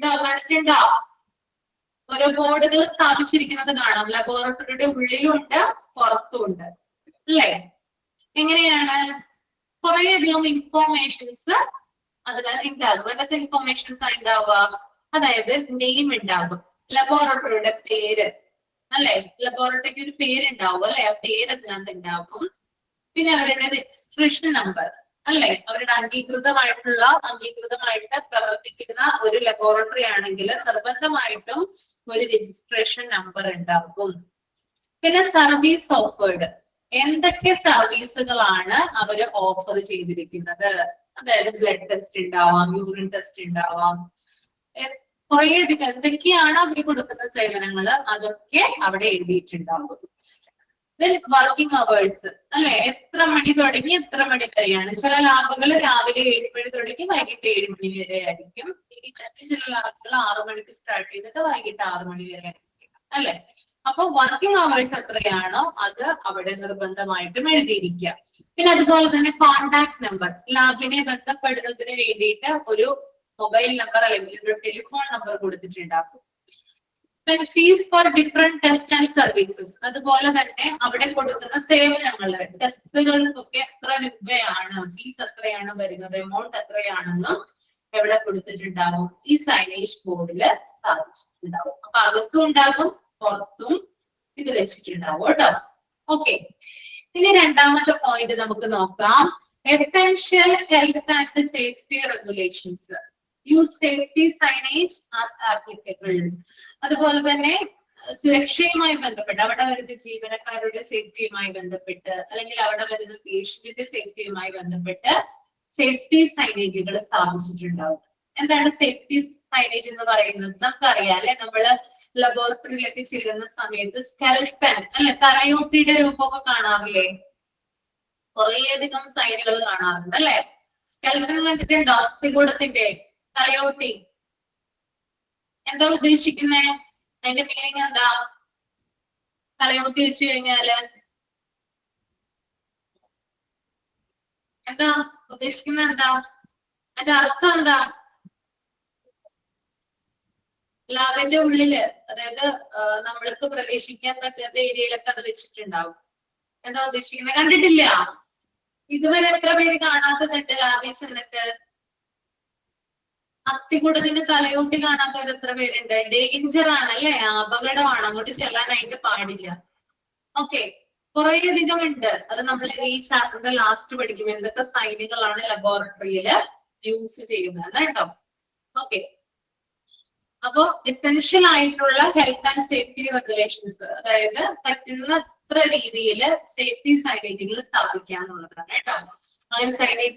കണ്ടിട്ടുണ്ടോ? ഓരോ ബോർഡുകൾ സ്ഥാപിച്ചിരിക്കുന്നത് കാണാം. ലബോറട്ടറിയുടെ ഉള്ളിലുണ്ട്, പുറത്തുമുണ്ട്, അല്ലേ? എങ്ങനെയാണ്? കുറേയധികം ഇൻഫോർമേഷൻസ് അതിൽ ഉണ്ടാകും. എന്തൊക്കെ ഇൻഫോർമേഷൻസ് ഉണ്ടാവുക? അതായത് നെയിം ഉണ്ടാകും, ലബോറട്ടറിയുടെ പേര്, അല്ലെ? ലബോറട്ടറിക്ക് ഒരു പേരുണ്ടാവും, അല്ലെ? ആ പേര് അതിനകത്ത് ഉണ്ടാകും. പിന്നെ അവരുടെ രജിസ്ട്രേഷൻ നമ്പർ, അല്ലെ? അവരുടെ അംഗീകൃതമായിട്ട് പ്രവർത്തിക്കുന്ന ഒരു ലബോറട്ടറി ആണെങ്കിൽ നിർബന്ധമായിട്ടും ഒരു രജിസ്ട്രേഷൻ നമ്പർ ഉണ്ടാകും. പിന്നെ സർവീസ് ഓഫേർഡ്, എന്തൊക്കെ സർവീസുകളാണ് അവര് ഓഫർ ചെയ്തിരിക്കുന്നത്. അതായത് ബ്ലഡ് ടെസ്റ്റ് ഉണ്ടാവാം, യൂറിൻ ടെസ്റ്റ് ഉണ്ടാവാം, കുറേയധികം എന്തൊക്കെയാണ് അവർ കൊടുക്കുന്ന സേവനങ്ങൾ അതൊക്കെ അവിടെ എഴുതിയിട്ടുണ്ടാവും. വർക്കിംഗ് അവേഴ്സ് അല്ലെ, എത്ര മണി തുടങ്ങി എത്ര മണി വരെയാണ്. ചില ലാബുകൾ രാവിലെ 7 മണി തുടങ്ങി വൈകിട്ട് 7 മണി വരെ ആയിരിക്കും. ഇനി മറ്റു ചില ലാബുകൾ 6 മണിക്ക് സ്റ്റാർട്ട് ചെയ്തിട്ട് വൈകിട്ട് 6 മണി വരെ ആയിരിക്കും അല്ലെ. അപ്പൊ വർക്കിംഗ് അവേഴ്സ് എത്രയാണോ അത് അവിടെ നിർബന്ധമായിട്ടും എഴുതിയിരിക്കുക. പിന്നെ അതുപോലെ തന്നെ കോണ്ടാക്ട് നമ്പർ, ലാബിനെ ബന്ധപ്പെടുന്നതിന് വേണ്ടിയിട്ട് ഒരു മൊബൈൽ നമ്പർ അല്ലെങ്കിൽ ഒരു ടെലിഫോൺ നമ്പർ കൊടുത്തിട്ടുണ്ടാകും. Fees for different test and services, അതുപോലെ തന്നെ അവിടെ കൊടുക്കുന്ന സേവനങ്ങൾ, ടെസ്റ്റുകൾക്കൊക്കെ എത്ര രൂപയാണ്, ഫീസ് എത്രയാണ് വരുന്നത്, എമൗണ്ട് എത്രയാണെന്നും എവിടെ കൊടുത്തിട്ടുണ്ടാവും, ഈ സൈനേജ് ബോർഡിൽ സ്ഥാപിച്ചിട്ടുണ്ടാവും. അപ്പൊ അകത്തും ഉണ്ടാകും പുറത്തും ഇത് വെച്ചിട്ടുണ്ടാവും കേട്ടോ. ഓക്കെ, ഇനി രണ്ടാമത്തെ പോയിന്റ് നമുക്ക് നോക്കാം. Essential health and safety regulations, use safety signage as applicable. അതുപോലെ തന്നെ സുരക്ഷയുമായി ബന്ധപ്പെട്ട്, അവിടെ വരുന്ന ജീവനക്കാരുടെ സേഫ്റ്റിയുമായി ബന്ധപ്പെട്ട് അല്ലെങ്കിൽ അവിടെ വരുന്ന പേഷ്യന്റിന്റെ സേഫ്റ്റിയുമായി ബന്ധപ്പെട്ട് സേഫ്റ്റി സൈനേജുകൾ സ്ഥാപിച്ചിട്ടുണ്ടാവും. എന്താണ് സേഫ്റ്റി സൈനേജ് എന്ന് പറയുന്നത്? നമുക്കറിയാം അല്ലെ, നമ്മള് ലബോറട്ടറിയിലൊക്കെ ചെല്ലുന്ന സമയത്ത് സ്കെൽട്ടൻ അല്ലെ, തലയോട്ടിയുടെ രൂപമൊക്കെ കാണാറില്ലേ? കുറേയധികം സൈനുകൾ കാണാറുണ്ട് അല്ലെ. സ്കെൽട്ടൻ കണ്ടിട്ടുണ്ടോ? അസ്ഥികൂടത്തിന്റെ തലയോട്ടി എന്താ ഉദ്ദേശിക്കുന്നേ? അതിന്റെ മീനിങ് എന്താ? തലയോട്ടി വെച്ച് കഴിഞ്ഞാല് എന്താ ഉദ്ദേശിക്കുന്നത്? എന്താ അതിന്റെ അർത്ഥം? എന്താ? ലാബിന്റെ ഉള്ളില്, അതായത് നമ്മൾക്ക് പ്രവേശിക്കാൻ പറ്റാത്ത ഏരിയയിലൊക്കെ അത് വെച്ചിട്ടുണ്ടാവും. എന്താ ഉദ്ദേശിക്കുന്നത്? കണ്ടിട്ടില്ല? ഇതുവരെ എത്ര പേര് കാണാത്തതുണ്ട് ലാബിൽ ചെന്നിട്ട്? അസ്ഥികൂടത്തിന്റെ തലയോട്ടി കാണാത്തവർ എത്ര പേരുണ്ട്? ഡേഞ്ചർ ആണ് അല്ലെ, അപകടമാണ്, അങ്ങോട്ട് ചെല്ലാനായിട്ട് പാടില്ല. ഓക്കെ, കുറേയധികം ഉണ്ട്. അത് നമ്മൾ ഈ ചാപ്റ്ററിന്റെ ലാസ്റ്റ് പഠിക്കും, എന്തൊക്കെ സൈനുകളാണ് ലബോറട്ടറിയിൽ യൂസ് ചെയ്യുന്നത് കേട്ടോ. ഓക്കെ, അപ്പോ എസെൻഷ്യൽ ആയിട്ടുള്ള ഹെൽത്ത് ആൻഡ് സേഫ്റ്റി റെഗുലേഷൻസ്, അതായത് പറ്റുന്നത്ര രീതിയിൽ സേഫ്റ്റി സൈനേജുകൾ സ്ഥാപിക്കാന്നുള്ളതാണ് കേട്ടോ. അങ്ങനെ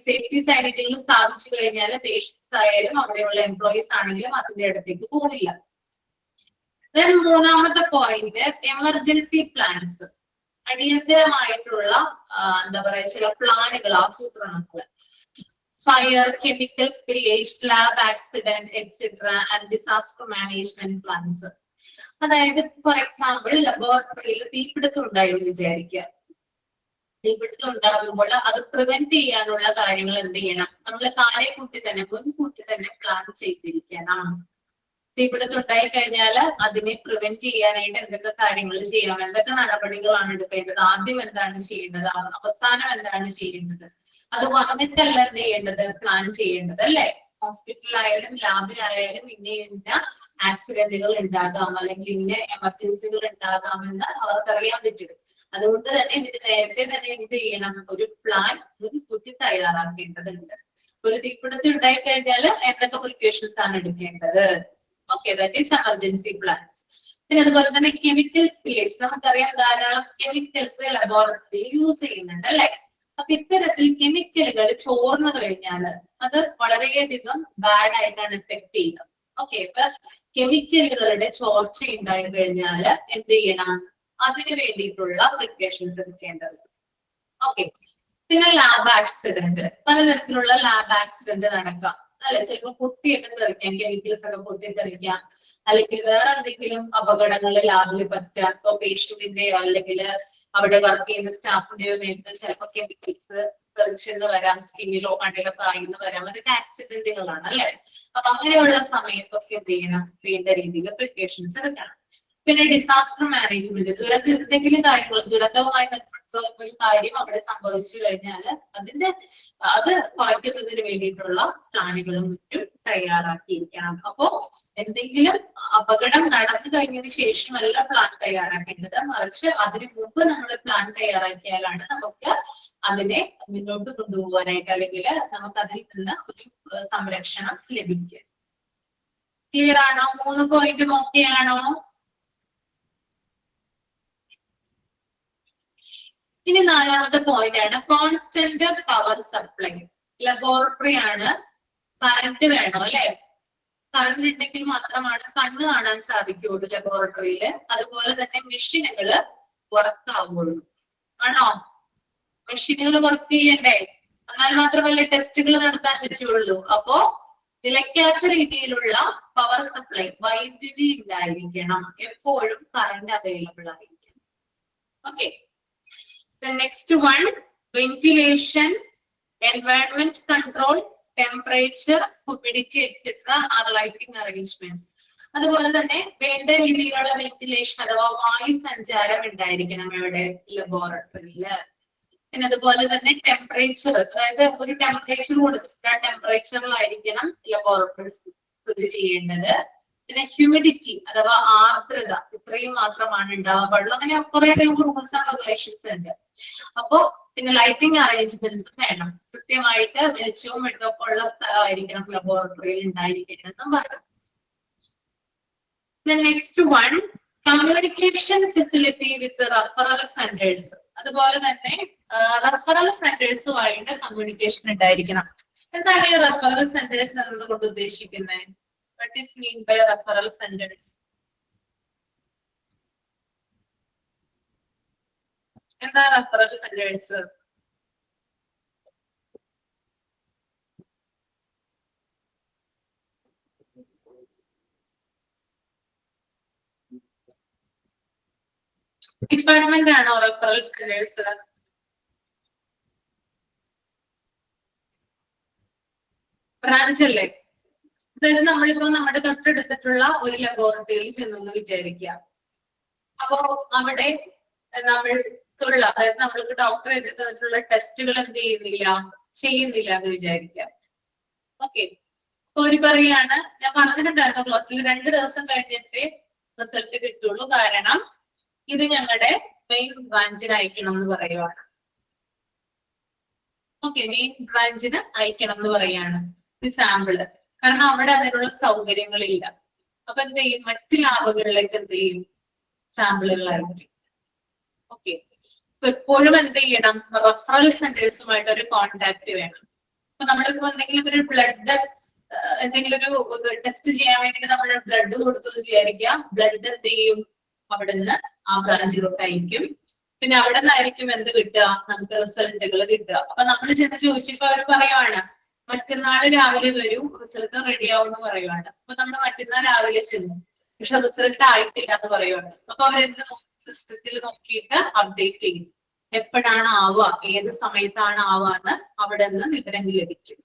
സേഫ്റ്റി സൈനേജുകൾ സ്ഥാപിച്ചു കഴിഞ്ഞാൽ പേഷ്യൻസ് ആയാലും അവിടെയുള്ള എംപ്ലോയീസ് ആണെങ്കിലും അതിന്റെ അടുത്തേക്ക് പോവില്ല. മൂന്നാമത്തെ പോയിന്റ് എമർജൻസി പ്ലാൻസ്, അടിയന്തരമായിട്ടുള്ള എന്താ പറയാ ചില പ്ലാനുകൾ, ആസൂത്രണങ്ങൾ. Fire, chemical spillage, lab accident etcetera and disaster management plans. അതായത് ഫോർ എക്സാമ്പിൾ ലബോറട്ടറിയിൽ തീപിടുത്തം ഉണ്ടായെന്ന് വിചാരിക്കുക. തീപിടുത്തം ഉണ്ടാകുമ്പോൾ അത് പ്രിവെന്റ് ചെയ്യാനുള്ള കാര്യങ്ങൾ എന്ത് ചെയ്യണം? നമ്മൾ മുൻകൂട്ടി തന്നെ പ്ലാൻ ചെയ്തിരിക്കണം. തീപിടുത്തം ഉണ്ടായി കഴിഞ്ഞാൽ അതിനെ പ്രിവെന്റ് ചെയ്യാനായിട്ട് എന്തൊക്കെ കാര്യങ്ങൾ ചെയ്യാം, എന്തൊക്കെ നടപടികളാണ് എടുക്കേണ്ടത്, ആദ്യം എന്താണ് ചെയ്യേണ്ടത്, അവസാനം എന്താണ് ചെയ്യേണ്ടത്, അത് വന്നിട്ടല്ല എന്ത് ചെയ്യേണ്ടത്? പ്ലാൻ ചെയ്യേണ്ടത് അല്ലെ. ഹോസ്പിറ്റലിലായാലും ലാബിലായാലും ഇന്ന ആക്സിഡന്റുകൾ ഉണ്ടാകാം അല്ലെങ്കിൽ ഇന്ന എമർജൻസികൾ ഉണ്ടാകാമെന്ന് അവർക്കറിയാൻ പറ്റും. അതുകൊണ്ട് തന്നെ ഇത് നേരത്തെ തന്നെ എന്ത് ചെയ്യണം? ഒരു പ്ലാൻ മുൻകൂട്ടി തയ്യാറാക്കേണ്ടതുണ്ട്. ഒരു തീപിടുത്തം ഉണ്ടായി കഴിഞ്ഞാൽ എന്തൊക്കെ പ്രിക്കോഷൻസ് ആണ് എടുക്കേണ്ടത്? Okay, that is emergency plans. പിന്നെ അതുപോലെ തന്നെ കെമിക്കൽ സ്പില്ലേജ്, നമുക്കറിയാം ധാരാളം കെമിക്കൽസ് ലബോറട്ടറിയിൽ യൂസ് ചെയ്യുന്നുണ്ട് അല്ലെ. അപ്പൊ ഇത്തരത്തിൽ കെമിക്കലുകൾ ചോർന്നു കഴിഞ്ഞാൽ അത് വളരെയധികം ബാഡ് ആയിട്ടാണ് എഫക്ട് ചെയ്യുന്നത്. ഓക്കെ, ഇപ്പൊ കെമിക്കലുകളുടെ ചോർച്ച ഉണ്ടായി കഴിഞ്ഞാൽ എന്ത് ചെയ്യണം? അതിന് വേണ്ടിയിട്ടുള്ള പ്രിക്കോഷൻസ് എടുക്കേണ്ടത്. ഓക്കെ, പിന്നെ ലാബ് ആക്സിഡന്റ്, പലതരത്തിലുള്ള ലാബ് ആക്സിഡന്റ് നടക്കാം അല്ലെ. ചിലപ്പോൾ പൊട്ടിയൊക്കെ തെറിക്കാം, കെമിക്കൽസ് ഒക്കെ പൊട്ടിത്തെറിക്കാം, അല്ലെങ്കിൽ വേറെ എന്തെങ്കിലും അപകടങ്ങൾ ലാബിൽ പറ്റാം. ഇപ്പൊ പേഷ്യന്റിന്റെയോ അല്ലെങ്കിൽ അവിടെ വർക്ക് ചെയ്യുന്ന സ്റ്റാഫിന്റെയോ മേത്ത് ചിലപ്പോൾ കെമിക്കൽസ് തെറിച്ചെന്ന് വരാം, സ്കിന്നിലോ കണ്ണിലൊക്കെ ആയിന്ന് വരാം. അതൊക്കെ ആക്സിഡന്റുകളാണ് അല്ലെ. അപ്പൊ അങ്ങനെയുള്ള സമയത്തൊക്കെ എന്ത് ചെയ്യണം? വേണ്ട രീതിയിൽ പ്രിക്കോഷൻസ് എടുക്കണം. പിന്നെ ഡിസാസ്റ്റർ മാനേജ്മെന്റ്, എന്തെങ്കിലും കാര്യങ്ങൾ ദുരന്തവുമായി ഒരു കാര്യം അവിടെ സംഭവിച്ചു കഴിഞ്ഞാൽ അത് കുറയ്ക്കുന്നതിന് വേണ്ടിയിട്ടുള്ള പ്ലാനുകളും മറ്റും തയ്യാറാക്കിയിരിക്കണം. അപ്പോ എന്തെങ്കിലും അപകടം നടന്നു കഴിഞ്ഞതിന് ശേഷമല്ല പ്ലാൻ തയ്യാറാക്കേണ്ടത്, മറിച്ച് അതിനു മുമ്പ് നമ്മൾ പ്ലാൻ തയ്യാറാക്കിയാലാണ് നമുക്ക് അതിനെ മുന്നോട്ട് കൊണ്ടുപോകാനായിട്ട് അല്ലെങ്കിൽ നമുക്ക് അതിൽ നിന്ന് ഒരു സംരക്ഷണം ലഭിക്കുക. ക്ലിയർ ആണോ? 3 പോയിന്റും ഓക്കെ ആണോ? ഇനി നാലാമത്തെ പോയിന്റ് ആണ് കോൺസ്റ്റന്റ് പവർ സപ്ലൈ. ലബോറട്ടറി ആണ്, കറണ്ട് വേണം അല്ലെ. കറണ്ട് ഉണ്ടെങ്കിൽ മാത്രമാണ് കണ്ണ് കാണാൻ സാധിക്കുകയുള്ളൂ ലബോറട്ടറിയിൽ. അതുപോലെ തന്നെ മെഷീനുകള് വർക്ക് ആവുള്ളൂ. ആണോ? മെഷീനുകൾ വർക്ക് ചെയ്യണ്ടേ? എന്നാൽ മാത്രമല്ലേ ടെസ്റ്റുകൾ നടത്താൻ പറ്റുള്ളൂ. അപ്പോ നിലയ്ക്കാത്ത രീതിയിലുള്ള പവർ സപ്ലൈ, വൈദ്യുതി ഉണ്ടായിരിക്കണം. എപ്പോഴും കറണ്ട് അവൈലബിൾ ആയിരിക്കണം. Okay. The next one, ventilation, environment control, temperature, humidity, etc. are lighting arrangement. അതുപോലെ തന്നെ വേണ്ട രീതിയിലുള്ള വെന്റിലേഷൻ അഥവാ വായു സഞ്ചാരം ഉണ്ടായിരിക്കണം ഇവിടെ ലബോറട്ടറിയില്. പിന്നെ അതുപോലെ തന്നെ ടെമ്പറേച്ചർ, അതായത് ഒരു ടെമ്പറേച്ചർ കൊടുത്തിട്ട് ആ ടെമ്പറേച്ചറിലായിരിക്കണം ലബോറട്ടറി സ്ഥിതി ചെയ്യേണ്ടത്. പിന്നെ ഹ്യൂമിഡിറ്റി അഥവാ ആർദ്രത, ഇത്രയും മാത്രമാണ് ഉണ്ടാവുള്ളൂ. അങ്ങനെ കുറേയധികം റൂൾസ് ആൻഡ് റെഗുലേഷൻസ് ഉണ്ട്. അപ്പോ പിന്നെ ലൈറ്റിംഗ് അറേഞ്ച്മെന്റ്സ് വേണം. കൃത്യമായിട്ട് വെളിച്ചവും വെട്ടമൊക്കെ ഉള്ള സ്ഥലമായിരിക്കണം ലബോറട്ടറിയിൽ ഉണ്ടായിരിക്കണം പറഞ്ഞു. The next one, communication facility with the referral centers. അതുപോലെ തന്നെ റെഫറൽ സെന്റേഴ്സുമായിട്ട് കമ്മ്യൂണിക്കേഷൻ ഉണ്ടായിരിക്കണം. എന്താണ് ഈ റെഫറൽ സെന്റേഴ്സ് എന്നതുകൊണ്ട് ഉദ്ദേശിക്കുന്നത്? What is mean by referral centers? എന്താ റെഫറൽ സെന്റേഴ്സ്? ഡിപ്പാർട്ട്മെന്റ് ആണോ റെഫറൽ സെന്റേഴ്സ്? ബ്രാഞ്ച് അല്ലേ? അതായത് നമ്മളിപ്പോ നമ്മുടെ തൊട്ടടുത്തിട്ടുള്ള ഒരു ലബോറട്ടറിയിൽ ചെന്നെന്ന് വിചാരിക്കുക. അപ്പോ അവിടെ നമ്മൾക്കുള്ള, അതായത് നമ്മൾക്ക് ഡോക്ടർ എഴുതി തന്നിട്ടുള്ള ടെസ്റ്റുകൾ എന്ത് ചെയ്യുന്നില്ല എന്ന് വിചാരിക്കാം. ഓക്കെ. അപ്പൊ ഒരു പറയാണ്, ഞാൻ പറഞ്ഞിട്ടുണ്ടായിരുന്നു ക്ലാസ്സിൽ 2 ദിവസം കഴിഞ്ഞിട്ടേ റിസൾട്ട് കിട്ടുള്ളൂ, കാരണം ഇത് ഞങ്ങളുടെ മെയിൻ ബ്രാഞ്ചിന് അയക്കണം എന്ന് പറയുവാണ്. ഓക്കെ, മെയിൻ ബ്രാഞ്ചിന് അയക്കണം എന്ന് പറയാണ് ഈ സാമ്പിള്. കാരണം അവിടെ അതിനുള്ള സൗകര്യങ്ങളില്ല. അപ്പൊ എന്ത് ചെയ്യും? മറ്റു ലാബുകളിലേക്ക് എന്ത് ചെയ്യും? സാമ്പിളുകൾ അയക്കും. ഓക്കെ. അപ്പൊ എപ്പോഴും എന്ത് ചെയ്യണം? റെഫറൽ സെന്റേഴ്സുമായിട്ട് ഒരു കോണ്ടാക്ട് വേണം. അപ്പൊ നമ്മളിപ്പോ എന്തെങ്കിലും ഒരു ബ്ലഡ്, എന്തെങ്കിലും ഒരു ടെസ്റ്റ് ചെയ്യാൻ വേണ്ടി നമ്മൾ ബ്ലഡ് കൊടുത്തു വിചാരിക്കുക. ബ്ലഡ് എന്ത് ചെയ്യും? അവിടെ നിന്ന് ആ ബ്രാഞ്ചിലോട്ട് അയക്കും. പിന്നെ അവിടെ നിന്നായിരിക്കും എന്ത് കിട്ടുക? നമുക്ക് റിസൾട്ടുകൾ കിട്ടുക. അപ്പൊ നമ്മൾ ചെന്ന് ചോദിച്ചപ്പോ അവർ പറയുവാണ്, മറ്റന്നാൾ രാവിലെ വരൂ, റിസൾട്ട് റെഡി ആവുമെന്ന് പറയുവാണ്. അപ്പൊ നമ്മൾ മറ്റന്നാൾ രാവിലെ ചെന്നു, പക്ഷെ റിസൾട്ട് ആയിട്ടില്ല എന്ന് പറയുവാണ്. അപ്പൊ അവരെന്ത് സിസ്റ്റത്തിൽ നോക്കിയിട്ട് അപ്ഡേറ്റ് ചെയ്യും. എപ്പോഴാണ് ആവുക, ഏത് സമയത്താണ് ആവുക എന്ന് അവിടെ നിന്ന് വിവരം ലഭിക്കും.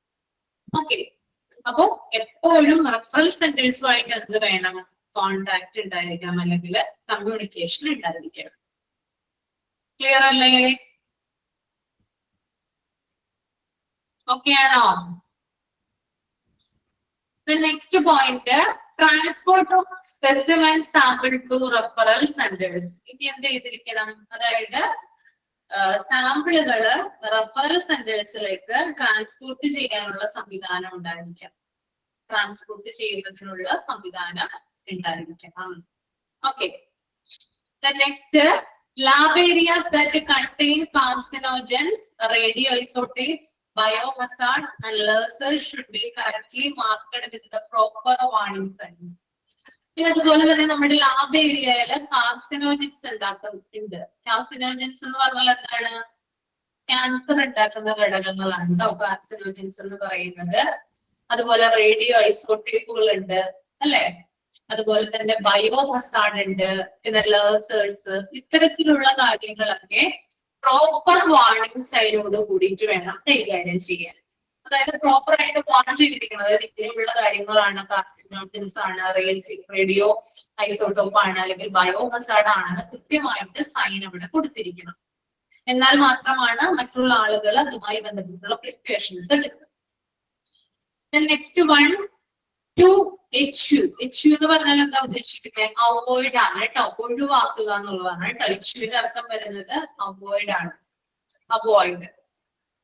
ഓക്കെ. അപ്പൊ എപ്പോഴും റെഫറൽ സെന്റേഴ്സുമായിട്ട് എന്ത് വേണം? കോണ്ടാക്ട് ഉണ്ടായിരിക്കണം, അല്ലെങ്കിൽ കമ്മ്യൂണിക്കേഷൻ ഉണ്ടായിരിക്കണം. ക്ലിയർ അല്ലേ? ഓക്കെ ആണോ? The next point, transport of specimen sample to referral centers. ഇനി എന്ത് ചെയ്തിരിക്കണം? അതായത് സാമ്പിളുകള് റെഫറൽ സെന്റേഴ്സിലേക്ക് ട്രാൻസ്പോർട്ട് ചെയ്യാനുള്ള സംവിധാനം ഉണ്ടായിരിക്കണം. ട്രാൻസ്പോർട്ട് ചെയ്യുന്നതിനുള്ള സംവിധാനം ഉണ്ടായിരിക്കണം. Okay. The next, lab areas that contain carcinogens, radioisotopes, biohazard and lasers should be correctly marked with the proper warning signs. പിന്നെ അതുപോലെ തന്നെ നമ്മുടെ ലാബ് ഏരിയയില് കാർസിനോജൻസ് ഉണ്ടാക്കുന്നുണ്ട്. കാർസിനോജൻസ് എന്ന് പറഞ്ഞാൽ എന്താണ്? ക്യാൻസർ ഉണ്ടാക്കുന്ന ഘടകങ്ങളാണ് കേട്ടോ കാർസിനോജൻസ് എന്ന് പറയുന്നത്. അതുപോലെ റേഡിയോ ഐസോട്ടേപ്പുകൾ ഉണ്ട് അല്ലെ? അതുപോലെ തന്നെ ബയോഹസാർഡ് ഉണ്ട്, പിന്നെ ലേസേഴ്സ്, ഇത്തരത്തിലുള്ള കാര്യങ്ങളൊക്കെ പ്രോപ്പർ വാർണിംഗ് സൈനോട് കൂടിയിട്ട് വേണം കൈകാര്യം ചെയ്യാൻ. അതായത് പ്രോപ്പർ ആയിട്ട് വാൺ ചെയ്തിരിക്കണം. അതായത് ഇങ്ങനെയുള്ള കാര്യങ്ങളാണ്, കാർസിനോജൻസ് ആണ്, റേഡിയോ ഐസോട്ടോപ്പ് ആണ്, അല്ലെങ്കിൽ ബയോഹസാർഡ് ആണെന്ന് കൃത്യമായിട്ട് സൈൻ അവിടെ കൊടുത്തിരിക്കണം. എന്നാൽ മാത്രമാണ് മറ്റുള്ള ആളുകൾ അതുമായി ബന്ധപ്പെട്ടുള്ള പ്രിപ്പറേഷൻസ് എടുക്കുക. Next one, two HU. HU എന്ന് പറഞ്ഞാൽ എന്താ ഉദ്ദേശിക്കുന്നത്? അവോയ്ഡ് ആണ് കേട്ടോ, ഒഴിവാക്കുക എന്നുള്ളതാണ് കേട്ടോ. HUവിന്റെ അർത്ഥം വരുന്നത് അവോയ്ഡ് ആണ്. Avoid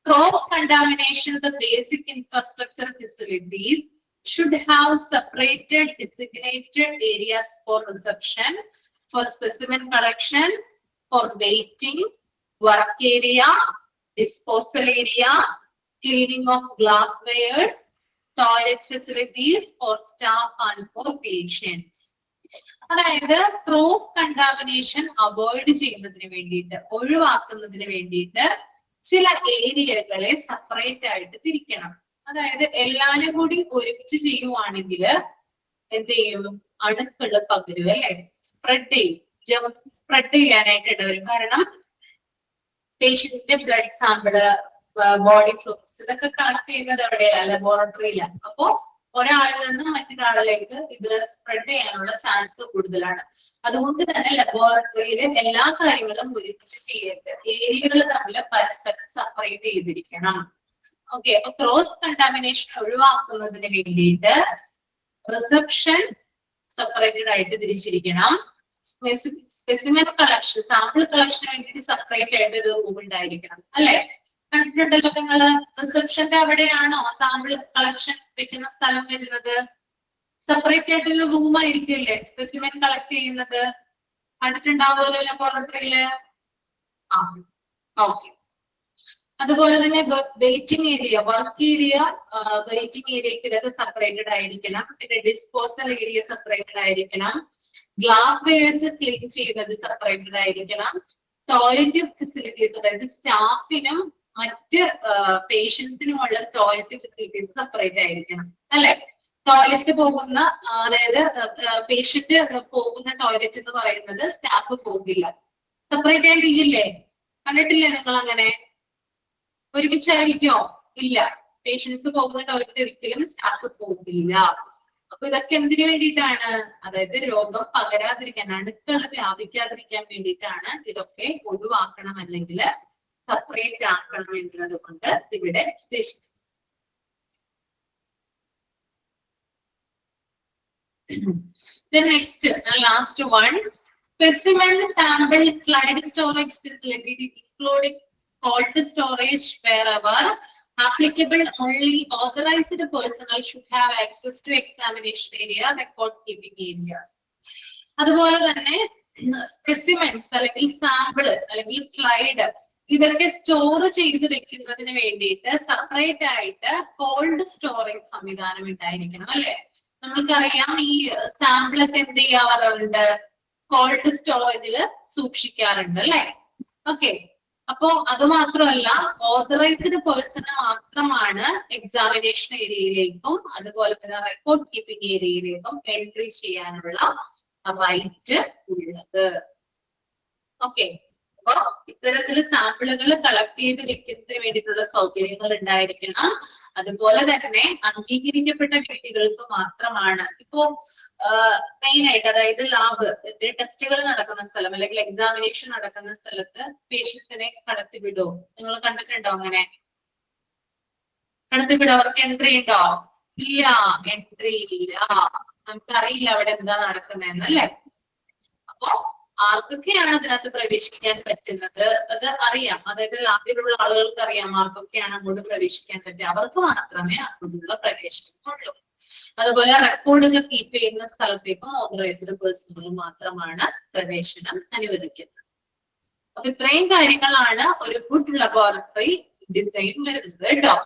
cross contamination. The basic infrastructure facilities should have separated designated areas for reception, for specimen collection, for waiting, work area, disposal area, cleaning of glasswares, toilet facilities for staff and for patients. അതായത് cross contamination avoid ചെയ്യുന്നതിന് വേണ്ടിയിട്ട്, ഒഴിവാക്കുന്നതിന് വേണ്ടിയിട്ട് ചില ഏരിയകളെ separate ആയിട്ട് തിരിക്കണം. അതായത് എല്ലാരും കൂടി ഒരുമിച്ച് ചെയ്യുവാണെങ്കിൽ എന്ത് ചെയ്യും? അണുക്കൾ പകരും, അല്ലെ? സ്പ്രെഡ് ചെയ്യും, സ്പ്രെഡ് ചെയ്യാനായിട്ട് ഇടവരും. കാരണം പേഷ്യന്റിന്റെ ബ്ലഡ് സാമ്പിള്, ബോഡി ഫ്ലൂയിഡ്സ് ഇതൊക്കെ കളക്ട് ചെയ്യുന്നത് എവിടെയാണ്? ലബോറട്ടറിയിലാണ്. അപ്പോ ഒരാളിൽ നിന്ന് മറ്റൊരാളിലേക്ക് ഇത് സ്പ്രെഡ് ചെയ്യാനുള്ള ചാൻസ് കൂടുതലാണ്. അതുകൊണ്ട് തന്നെ ലബോറട്ടറിയിൽ എല്ലാ കാര്യങ്ങളും ഒരുമിച്ച് ചെയ്യരുത്. ഏരിയകൾ തമ്മിൽ പരസ്പരം സെപ്പറേറ്റ് ചെയ്തിരിക്കണം. ഓക്കെ, അപ്പൊ ക്രോസ് കണ്ടാമിനേഷൻ ഒഴിവാക്കുന്നതിന് വേണ്ടിയിട്ട് റിസപ്ഷൻ സെപ്പറേറ്റഡ് ആയിട്ട് തിരിച്ചിരിക്കണം. സ്പെസിമെൻ കളക്ഷൻ, സാമ്പിൾ കളക്ഷന് വേണ്ടിയിട്ട് സെപ്പറേറ്റ് ആയിട്ട് ഒരു റൂം ഉണ്ടായിരിക്കണം, അല്ലെ? കണ്ടിട്ടുണ്ടല്ലോ നിങ്ങള്? റിസപ്ഷന്റെ അവിടെയാണോ സാമ്പിൾ കളക്ഷൻ വെക്കുന്ന സ്ഥലം വരുന്നത്? സെപ്പറേറ്റ് ആയിട്ടുള്ള റൂം ആയിരിക്കില്ലേ സ്പെസിമെൻ കളക്ട് ചെയ്യുന്നത്? കണ്ടിട്ടുണ്ടാവുമല്ലോ ലബോറട്ടറിയില്. ആ, ഓക്കെ. അതുപോലെ തന്നെ waiting area, work area, waiting ഏരിയക്ക് ഇതൊക്കെ സെപ്പറേറ്റഡ് ആയിരിക്കണം. പിന്നെ ഡിസ്പോസൽ ഏരിയ സെപ്പറേറ്റഡ് ആയിരിക്കണം. ഗ്ലാസ് വെയേഴ്സ് ക്ലീൻ ചെയ്യുന്നത് സെപ്പറേറ്റഡ് ആയിരിക്കണം. ടോയ്ലറ്റ് ഫെസിലിറ്റീസ്, അതായത് സ്റ്റാഫിനും മറ്റ് പേഷ്യൻസിനുമുള്ള ടോയ്ലറ്റ് ഫെസിലിറ്റീസ് സെപ്പറേറ്റ് ആയിരിക്കണം, അല്ലെ? ടോയ്ലറ്റ് പോകുന്ന, അതായത് പേഷ്യന്റ് പോകുന്ന ടോയ്ലറ്റ് എന്ന് പറയുന്നത് സ്റ്റാഫ് പോകില്ല, സെപ്പറേറ്റ് ആയിരിക്കില്ലേ? കണ്ടിട്ടില്ലേ നിങ്ങൾ അങ്ങനെ? ഒരുമിച്ചായിരിക്കോ? ഇല്ല. പേഷ്യൻസ് പോകുന്ന ടോയ്ലറ്റ് ഒരിക്കലും സ്റ്റാഫ് പോകില്ല. അപ്പൊ ഇതൊക്കെ എന്തിനു വേണ്ടിയിട്ടാണ്? അതായത് രോഗം പകരാതിരിക്കാൻ, അണുക്കൾ വ്യാപിക്കാതിരിക്കാൻ വേണ്ടിയിട്ടാണ് ഇതൊക്കെ ഒഴിവാക്കണം, അല്ലെങ്കിൽ സെപ്പറേറ്റ് ആക്കണം എന്നത് കൊണ്ട് ഇവിടെ ഉദ്ദേശിക്കുന്നത്. Then next, last one, specimen sample slide storage facility, including cold storage wherever applicable. Only authorized personnel should have access to examination area, record keeping areas. അതുപോലെ തന്നെ സ്പെസിമെൻസ് അല്ലെങ്കിൽ സാമ്പിൾ അല്ലെങ്കിൽ സ്ലൈഡ് ഇതൊക്കെ സ്റ്റോർ ചെയ്ത് വെക്കുന്നതിന് വേണ്ടിയിട്ട് സെപ്പറേറ്റ് ആയിട്ട് cold storage സംവിധാനം ഉണ്ടായിരിക്കണം, അല്ലെ? നമ്മൾക്കറിയാം ഈ സാമ്പിളൊക്കെ എന്ത് ചെയ്യാറുണ്ട്? കോൾഡ് സ്റ്റോറേജിൽ സൂക്ഷിക്കാറുണ്ട്, അല്ലെ? ഓക്കെ, അപ്പോ അത് മാത്രമല്ല, ഓതറൈസ്ഡ് പേഴ്സണ് മാത്രമാണ് എക്സാമിനേഷൻ ഏരിയയിലേക്കും അതുപോലെ തന്നെ റെക്കോർഡ് കീപ്പിംഗ് ഏരിയയിലേക്കും എൻട്രി ചെയ്യാനുള്ള റൈറ്റ് ഉള്ളത്. ഓക്കെ, അപ്പൊ ഇത്തരത്തില് സാമ്പിളുകൾ കളക്ട് ചെയ്ത് വെക്കുന്നതിന് വേണ്ടിയിട്ടുള്ള സൗകര്യങ്ങൾ ഉണ്ടായിരിക്കണം. അതുപോലെ തന്നെ അംഗീകരിക്കപ്പെട്ട വ്യക്തികൾക്ക് മാത്രമാണ്. ഇപ്പോ മെയിൻ ആയിട്ട്, അതായത് ലാബ് ടെസ്റ്റുകൾ നടക്കുന്ന സ്ഥലം അല്ലെങ്കിൽ എക്സാമിനേഷൻ നടക്കുന്ന സ്ഥലത്ത് പേഷ്യൻസിനെ കടത്തിവിടോ? നിങ്ങൾ കണ്ടിട്ടുണ്ടോ അങ്ങനെ? കടത്തിവിടോ? അവർക്ക് എൻട്രി ഉണ്ടോ? ഇല്ല, എൻട്രി ഇല്ല. നമുക്കറിയില്ല അവിടെ എന്താ നടക്കുന്നതെന്ന്, അല്ലെ? അപ്പോ ആർക്കൊക്കെയാണ് അതിനകത്ത് പ്രവേശിക്കാൻ പറ്റുന്നത് അത് അറിയാം. അതായത് ലാബിലുള്ള ആളുകൾക്ക് അറിയാം ആർക്കൊക്കെയാണ് അങ്ങോട്ട് പ്രവേശിക്കാൻ പറ്റുക. അവർക്ക് മാത്രമേ അങ്ങോട്ടുള്ള പ്രവേശനമുള്ളൂ. അതുപോലെ റെക്കോർഡുകൾ കീപ്പ് ചെയ്യുന്ന സ്ഥലത്തേക്കും ഓതറൈസ്ഡ് പേഴ്സണുകൾ മാത്രമാണ് പ്രവേശനം അനുവദിക്കുന്നത്. അപ്പൊ ഇത്രയും കാര്യങ്ങളാണ് ഒരു ഗുഡ് ലബോറട്ടറി ഡിസൈൻ വരുന്നത് കേട്ടോ.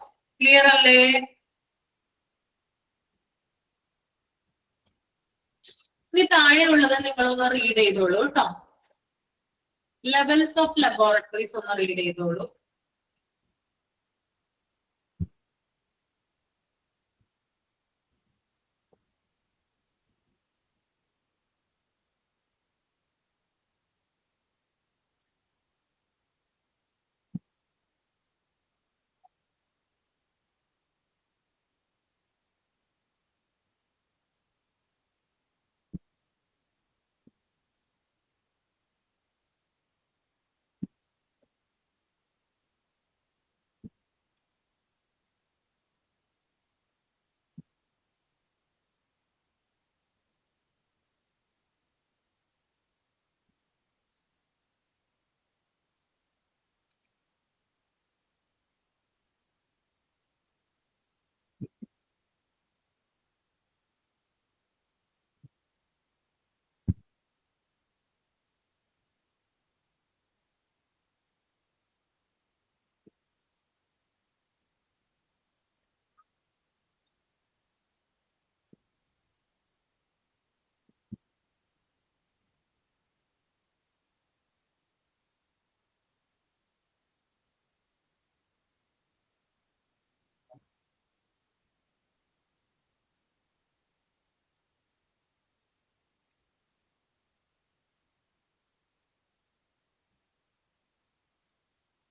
ക്ലിയർ അല്ലേ? ഇനി താഴെയുള്ളത് നിങ്ങളൊന്ന് റീഡ് ചെയ്തോളൂ കേട്ടോ. ലെവൽസ് ഓഫ് ലബോറട്ടറീസ് ഒന്ന് റീഡ് ചെയ്തോളൂ.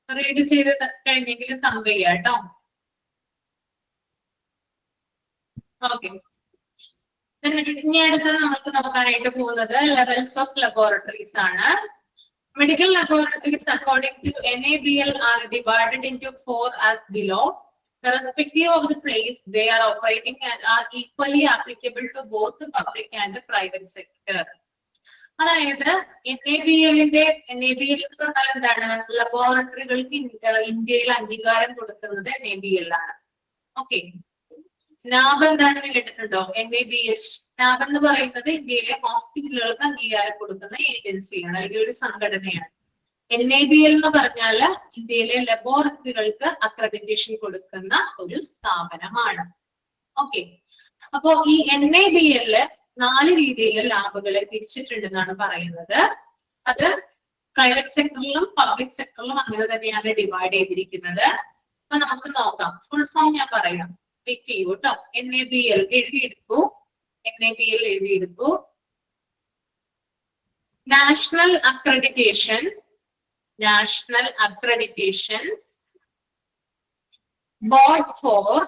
റീഡ് ചെയ്ത് കഴിഞ്ഞെങ്കിൽ തമ്പ് ചെയ്യാം കേട്ടോ. ഓക്കെ, ഇനി അടുത്തത് നമുക്ക് നോക്കാനായിട്ട് പോകുന്നത് ലെവൽസ് ഓഫ് ലബോറട്ടറീസ് ആണ്. Medical laboratories according to NABL are divided into 4 as below. Irrespective of the place they are operating and are equally applicable to both the public and the private sector. അതായത് NABL എന്താണ്, ലബോറട്ടറികൾക്ക് ഇന്ത്യയിൽ അംഗീകാരം കൊടുക്കുന്നത് NABL ആണ്. Okay, നാബ് എന്താണെന്ന് കേട്ടിട്ടുണ്ടോ? NABH. നാബ് എന്ന് പറയുന്നത് ഇന്ത്യയിലെ ഹോസ്പിറ്റലുകൾക്ക് അംഗീകാരം കൊടുക്കുന്ന ഏജൻസിയാണ്, അല്ലെങ്കിൽ ഒരു സംഘടനയാണ്. NABL എന്ന് പറഞ്ഞാൽ ഇന്ത്യയിലെ ലബോറട്ടറികൾക്ക് അക്രഡിറ്റേഷൻ കൊടുക്കുന്ന ഒരു സ്ഥാപനമാണ്. ഓക്കെ, അപ്പോ ഈ NABL 4 രീതിയിൽ ലാബുകളെ തിരിച്ചിട്ടുണ്ടെന്നാണ് പറയുന്നത്. അത് പ്രൈവറ്റ് സെക്ടറിലും പബ്ലിക് സെക്ടറിലും അങ്ങനെ തന്നെയാണ് ഡിവൈഡ് ചെയ്തിരിക്കുന്നത്. അപ്പൊ നമുക്ക് നോക്കാം. ഫുൾ ഫോം ഞാൻ പറയാം, വെയിറ്റ് ചെയ്യൂ കേട്ടോ. NABL എഴുതിയെടുക്കൂ. NABL എഴുതിയെടുക്കൂ. National Accreditation, National Accreditation Board for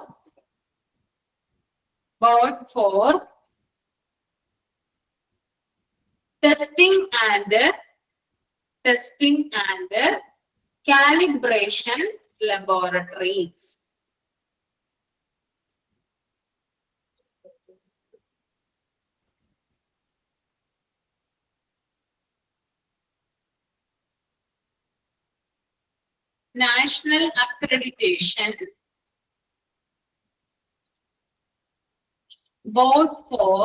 Testing and Calibration Laboratories. National Accreditation Board for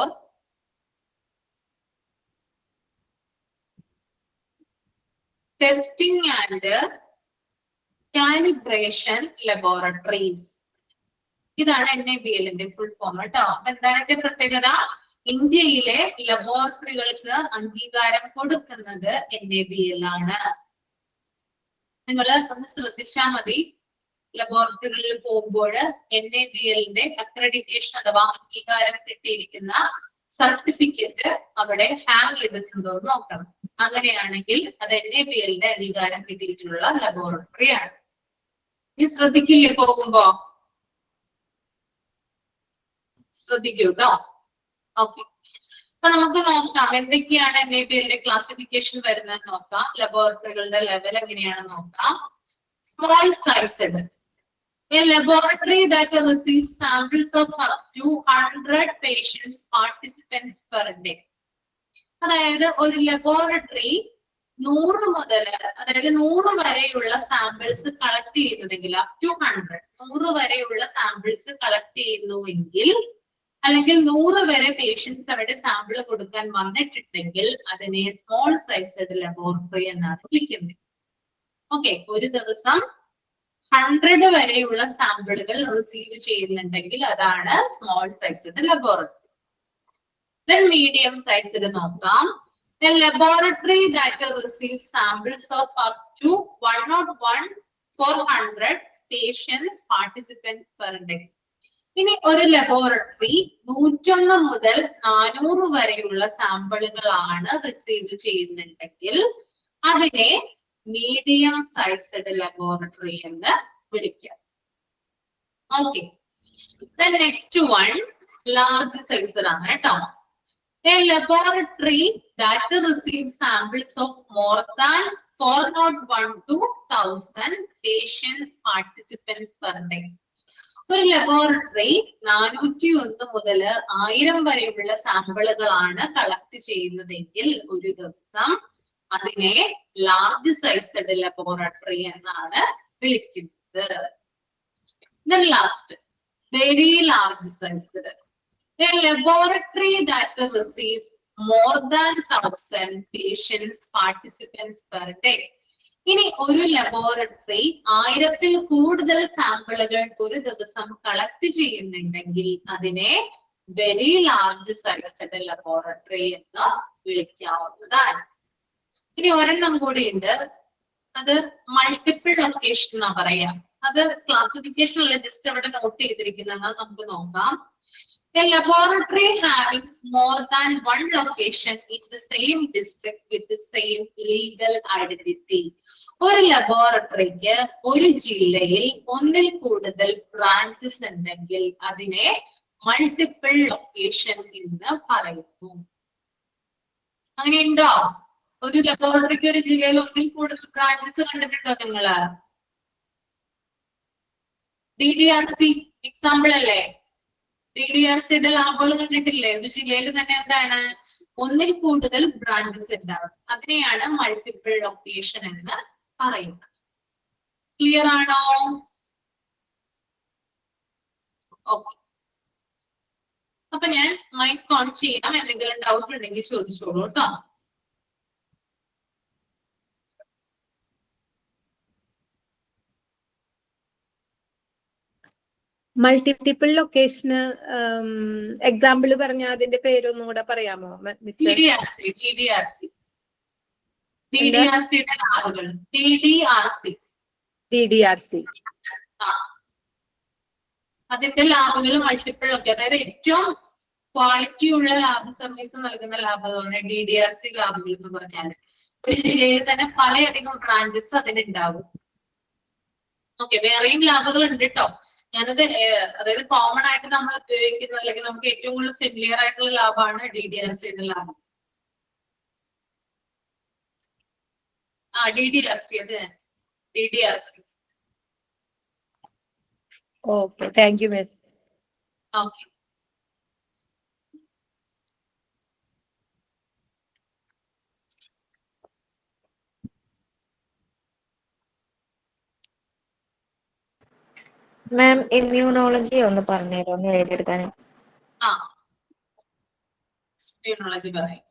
Testing and Calibration Laboratories. ഇതാണ് NABLന്റെ ഫുൾ ഫോം കേട്ടോ. എന്താണ് ഇതിന്റെ പ്രത്യേകത? ഇന്ത്യയിലെ ലബോറട്ടറികൾക്ക് അംഗീകാരം കൊടുക്കുന്നത് NABL ആണ്. നിങ്ങൾ ഒന്ന് ശ്രദ്ധിച്ചാൽ മതി. ലബോറട്ടറികളിൽ പോകുമ്പോൾ NABLന്റെ അക്രഡിറ്റേഷൻ അഥവാ അംഗീകാരം കിട്ടിയിരിക്കുന്ന സർട്ടിഫിക്കറ്റ് അവിടെ ഹാങ് ചെയ്തിട്ടുണ്ടോ എന്ന് നോക്കണം. അങ്ങനെയാണെങ്കിൽ അത് NABLന്റെ അംഗീകാരം കിട്ടിയിട്ടുള്ള ലബോറട്ടറി ആണ്. ഇനി ശ്രദ്ധിക്കില്ലേ പോകുമ്പോ? ശ്രദ്ധിക്കൂ കേട്ടോ. ഓക്കെ, അപ്പൊ നമുക്ക് നോക്കാം എന്തൊക്കെയാണ് NABLന്റെ ക്ലാസിഫിക്കേഷൻ വരുന്നത് നോക്കാം. ലബോറട്ടറികളുടെ ലെവൽ എങ്ങനെയാണെന്ന് നോക്കാം. Small sized, a laboratory that receives samples of up to 100 patients participants per day. അതായത് ഒരു ലബോറട്ടറി 100 മുതൽ, അതായത് 100 വരെയുള്ള സാമ്പിൾസ് കളക്ട് ചെയ്യുന്നതെങ്കിൽ, അപ് ടു 100 വരെയുള്ള സാമ്പിൾസ് കളക്ട് ചെയ്യുന്നുവെങ്കിൽ, അല്ലെങ്കിൽ 100 വരെ പേഷ്യൻസ് അവിടെ സാമ്പിൾ കൊടുക്കാൻ വന്നിട്ടുണ്ടെങ്കിൽ അതിനെ സ്മോൾ സൈസ്ഡ് ലബോറട്ടറി എന്നാണ് വിളിക്കുന്നത്. ഓക്കെ, ഒരു ദിവസം 100 വരെയുള്ള സാമ്പിളുകൾ റിസീവ് ചെയ്യുന്നുണ്ടെങ്കിൽ അതാണ് small sized laboratory. Then medium sized നോക്കാം. A laboratory that receives samples of up to 101 400 patients participants per day. ഇനി ഒരു ലബോറട്ടറി 101 മുതൽ 400 വരെയുള്ള സാമ്പിളുകളാണ് റിസീവ് ചെയ്യുന്നുണ്ടെങ്കിൽ അതിനെ മീഡിയം സൈസ്ഡ് ലബോറട്ടറി എന്ന് വിളിക്കാം. Okay, next one large sized ആണ് കേട്ടോ. A laboratory that receives samples of more than 401 to 1000 patients participants per day. ഒരു ലബോറട്ടറി 401 മുതൽ 1000 വരെയുള്ള സാമ്പിളുകളാണ് കളക്ട് ചെയ്യുന്നതെങ്കിൽ ഒരു ദിവസം അതിനെ ലാർജ് സൈസ്ഡ് ലബോറട്ടറി എന്നാണ് വിളിക്കുന്നത്. Then last, very large sized. A laboratory that receives more than 1000 patients participants per day. ഇനി ഒരു ലബോറട്ടറി 1000-ൽ കൂടുതൽ സാമ്പിളുകൾ ഒരു ദിവസം കളക്ട് ചെയ്യുന്നുണ്ടെങ്കിൽ അതിനെ വെരി ലാർജ് സൈസ്ഡ് ലബോറട്ടറി എന്ന് വിളിക്കാവുന്നതാണ്. ഇനി ഒരെണ്ണം കൂടി ഉണ്ട്, അത് മൾട്ടിപ്പിൾ ലൊക്കേഷൻ എന്നാ പറയാ. അത് ക്ലാസിഫിക്കേഷൻ അല്ല, ജസ്റ്റ് അവിടെ നോട്ട് ചെയ്തിരിക്കുന്നത്, നമുക്ക് നോക്കാം. A laboratory having more than one location in the same district with the same legal identity. ഒരു ലബോറട്ടറിക്ക് ഒരു ജില്ലയിൽ ഒന്നിൽ കൂടുതൽ ബ്രാഞ്ചസ് ഉണ്ടെങ്കിൽ അതിനെ മൾട്ടിപ്പിൾ ലൊക്കേഷൻ എന്ന് പറയുന്നു. അങ്ങനെയുണ്ടോ? ഒരു ലബോറട്ടറിക്ക് ഒരു ജില്ലയിൽ ഒന്നിൽ കൂടുതൽ ബ്രാഞ്ചസ് കണ്ടിട്ടുണ്ടോ നിങ്ങള്? DDRC എക്സാമ്പിൾ അല്ലേ? DDRCയുടെ ലാബുകൾ കണ്ടിട്ടില്ലേ? ഒരു ജില്ലയിൽ തന്നെ എന്താണ് ഒന്നിൽ കൂടുതൽ ബ്രാഞ്ചസ് ഉണ്ടാവും. അതിനെയാണ് മൾട്ടിപ്പിൾ ലൊക്കേഷൻ എന്ന് പറയുന്നത്. ക്ലിയർ ആണോ? ഓക്കെ. അപ്പൊ ഞാൻ മൈക്ക് ഓൺ ചെയ്യാം. എന്തെങ്കിലും ഡൗട്ട് ഉണ്ടെങ്കിൽ ചോദിച്ചോളൂ കേട്ടോ. മൾട്ടിപ്പിൾ ലൊക്കേഷന് എക്സാമ്പിൾ പറഞ്ഞ അതിന്റെ പേരൊന്നും കൂടെ പറയാമോ? DDRCയുടെ ലാബുകൾ. DDRC അതിന്റെ ലാബുകൾ മൾട്ടിപ്പിൾ ഒക്കെ, അതായത് ഏറ്റവും ക്വാളിറ്റി ഉള്ള ലാബ് സർവീസ് നൽകുന്ന ലാബുകളാണ് DDRC ലാബുകൾ എന്ന് പറഞ്ഞാൽ. ഒരു ജില്ലയിൽ തന്നെ പലയധികം ബ്രാഞ്ചസ് അതിനുണ്ടാവും. ഓക്കെ, വേറെയും ലാബുകൾ ഉണ്ട് കേട്ടോ. ഞാനത് അതായത് കോമൺ ആയിട്ട് നമ്മൾ ഉപയോഗിക്കുന്ന അല്ലെങ്കിൽ നമുക്ക് ഏറ്റവും കൂടുതൽ ഫെമിലിയർ ആയിട്ടുള്ള ലാബാണ് DDRCയുടെ ലാബ്. DDRC അതെ, DDRC. Okay, thank you miss. Okay. Ma'am immunology ഒന്ന് പറഞ്ഞുതരോ, ഒന്ന് എഴുതിയെടുക്കാൻ? ഇമ്മ്യൂണോളജി പറയാം.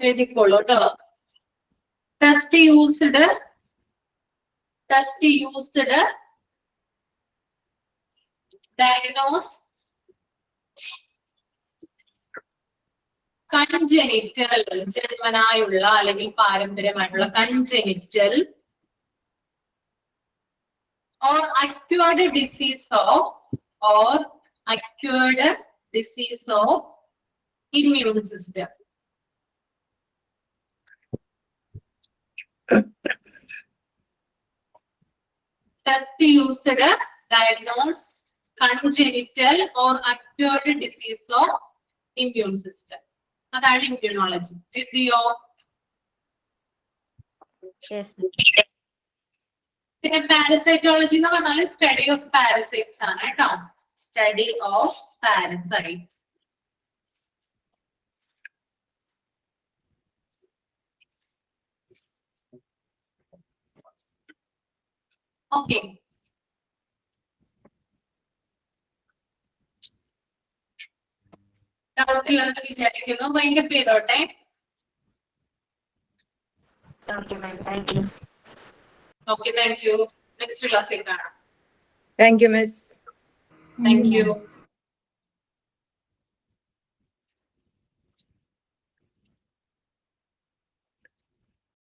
എഴുതിക്കോളൂ കേട്ടോ. ടെസ്റ്റ് യൂസ്ഡ് ഡയഗ്നോസ് കൺജനിറ്റൽ, ജന്മനായുള്ള അല്ലെങ്കിൽ പാരമ്പര്യമായിട്ടുള്ള congenital or acquired disease of immune system. Test used to diagnose congenital or acquired disease of immune system. അതാണ് immunology. കിട്ടിയോ? പിന്നെ പാരസൈറ്റോളജി എന്ന് പറഞ്ഞാൽ സ്റ്റഡി ഓഫ് പാരസൈറ്റ്സ് ആണ് കേട്ടോ. Study of parasites. ഓക്കെ, ഡൗട്ടില്ലെന്ന് വിചാരിക്കുന്നു. വൈൻഡപ്പ് ചെയ്തോട്ടെ. Okay, thank you. നെക്സ്റ്റ് ക്ലാസ്സിൽ കാണാം. Thank you miss. Thank you.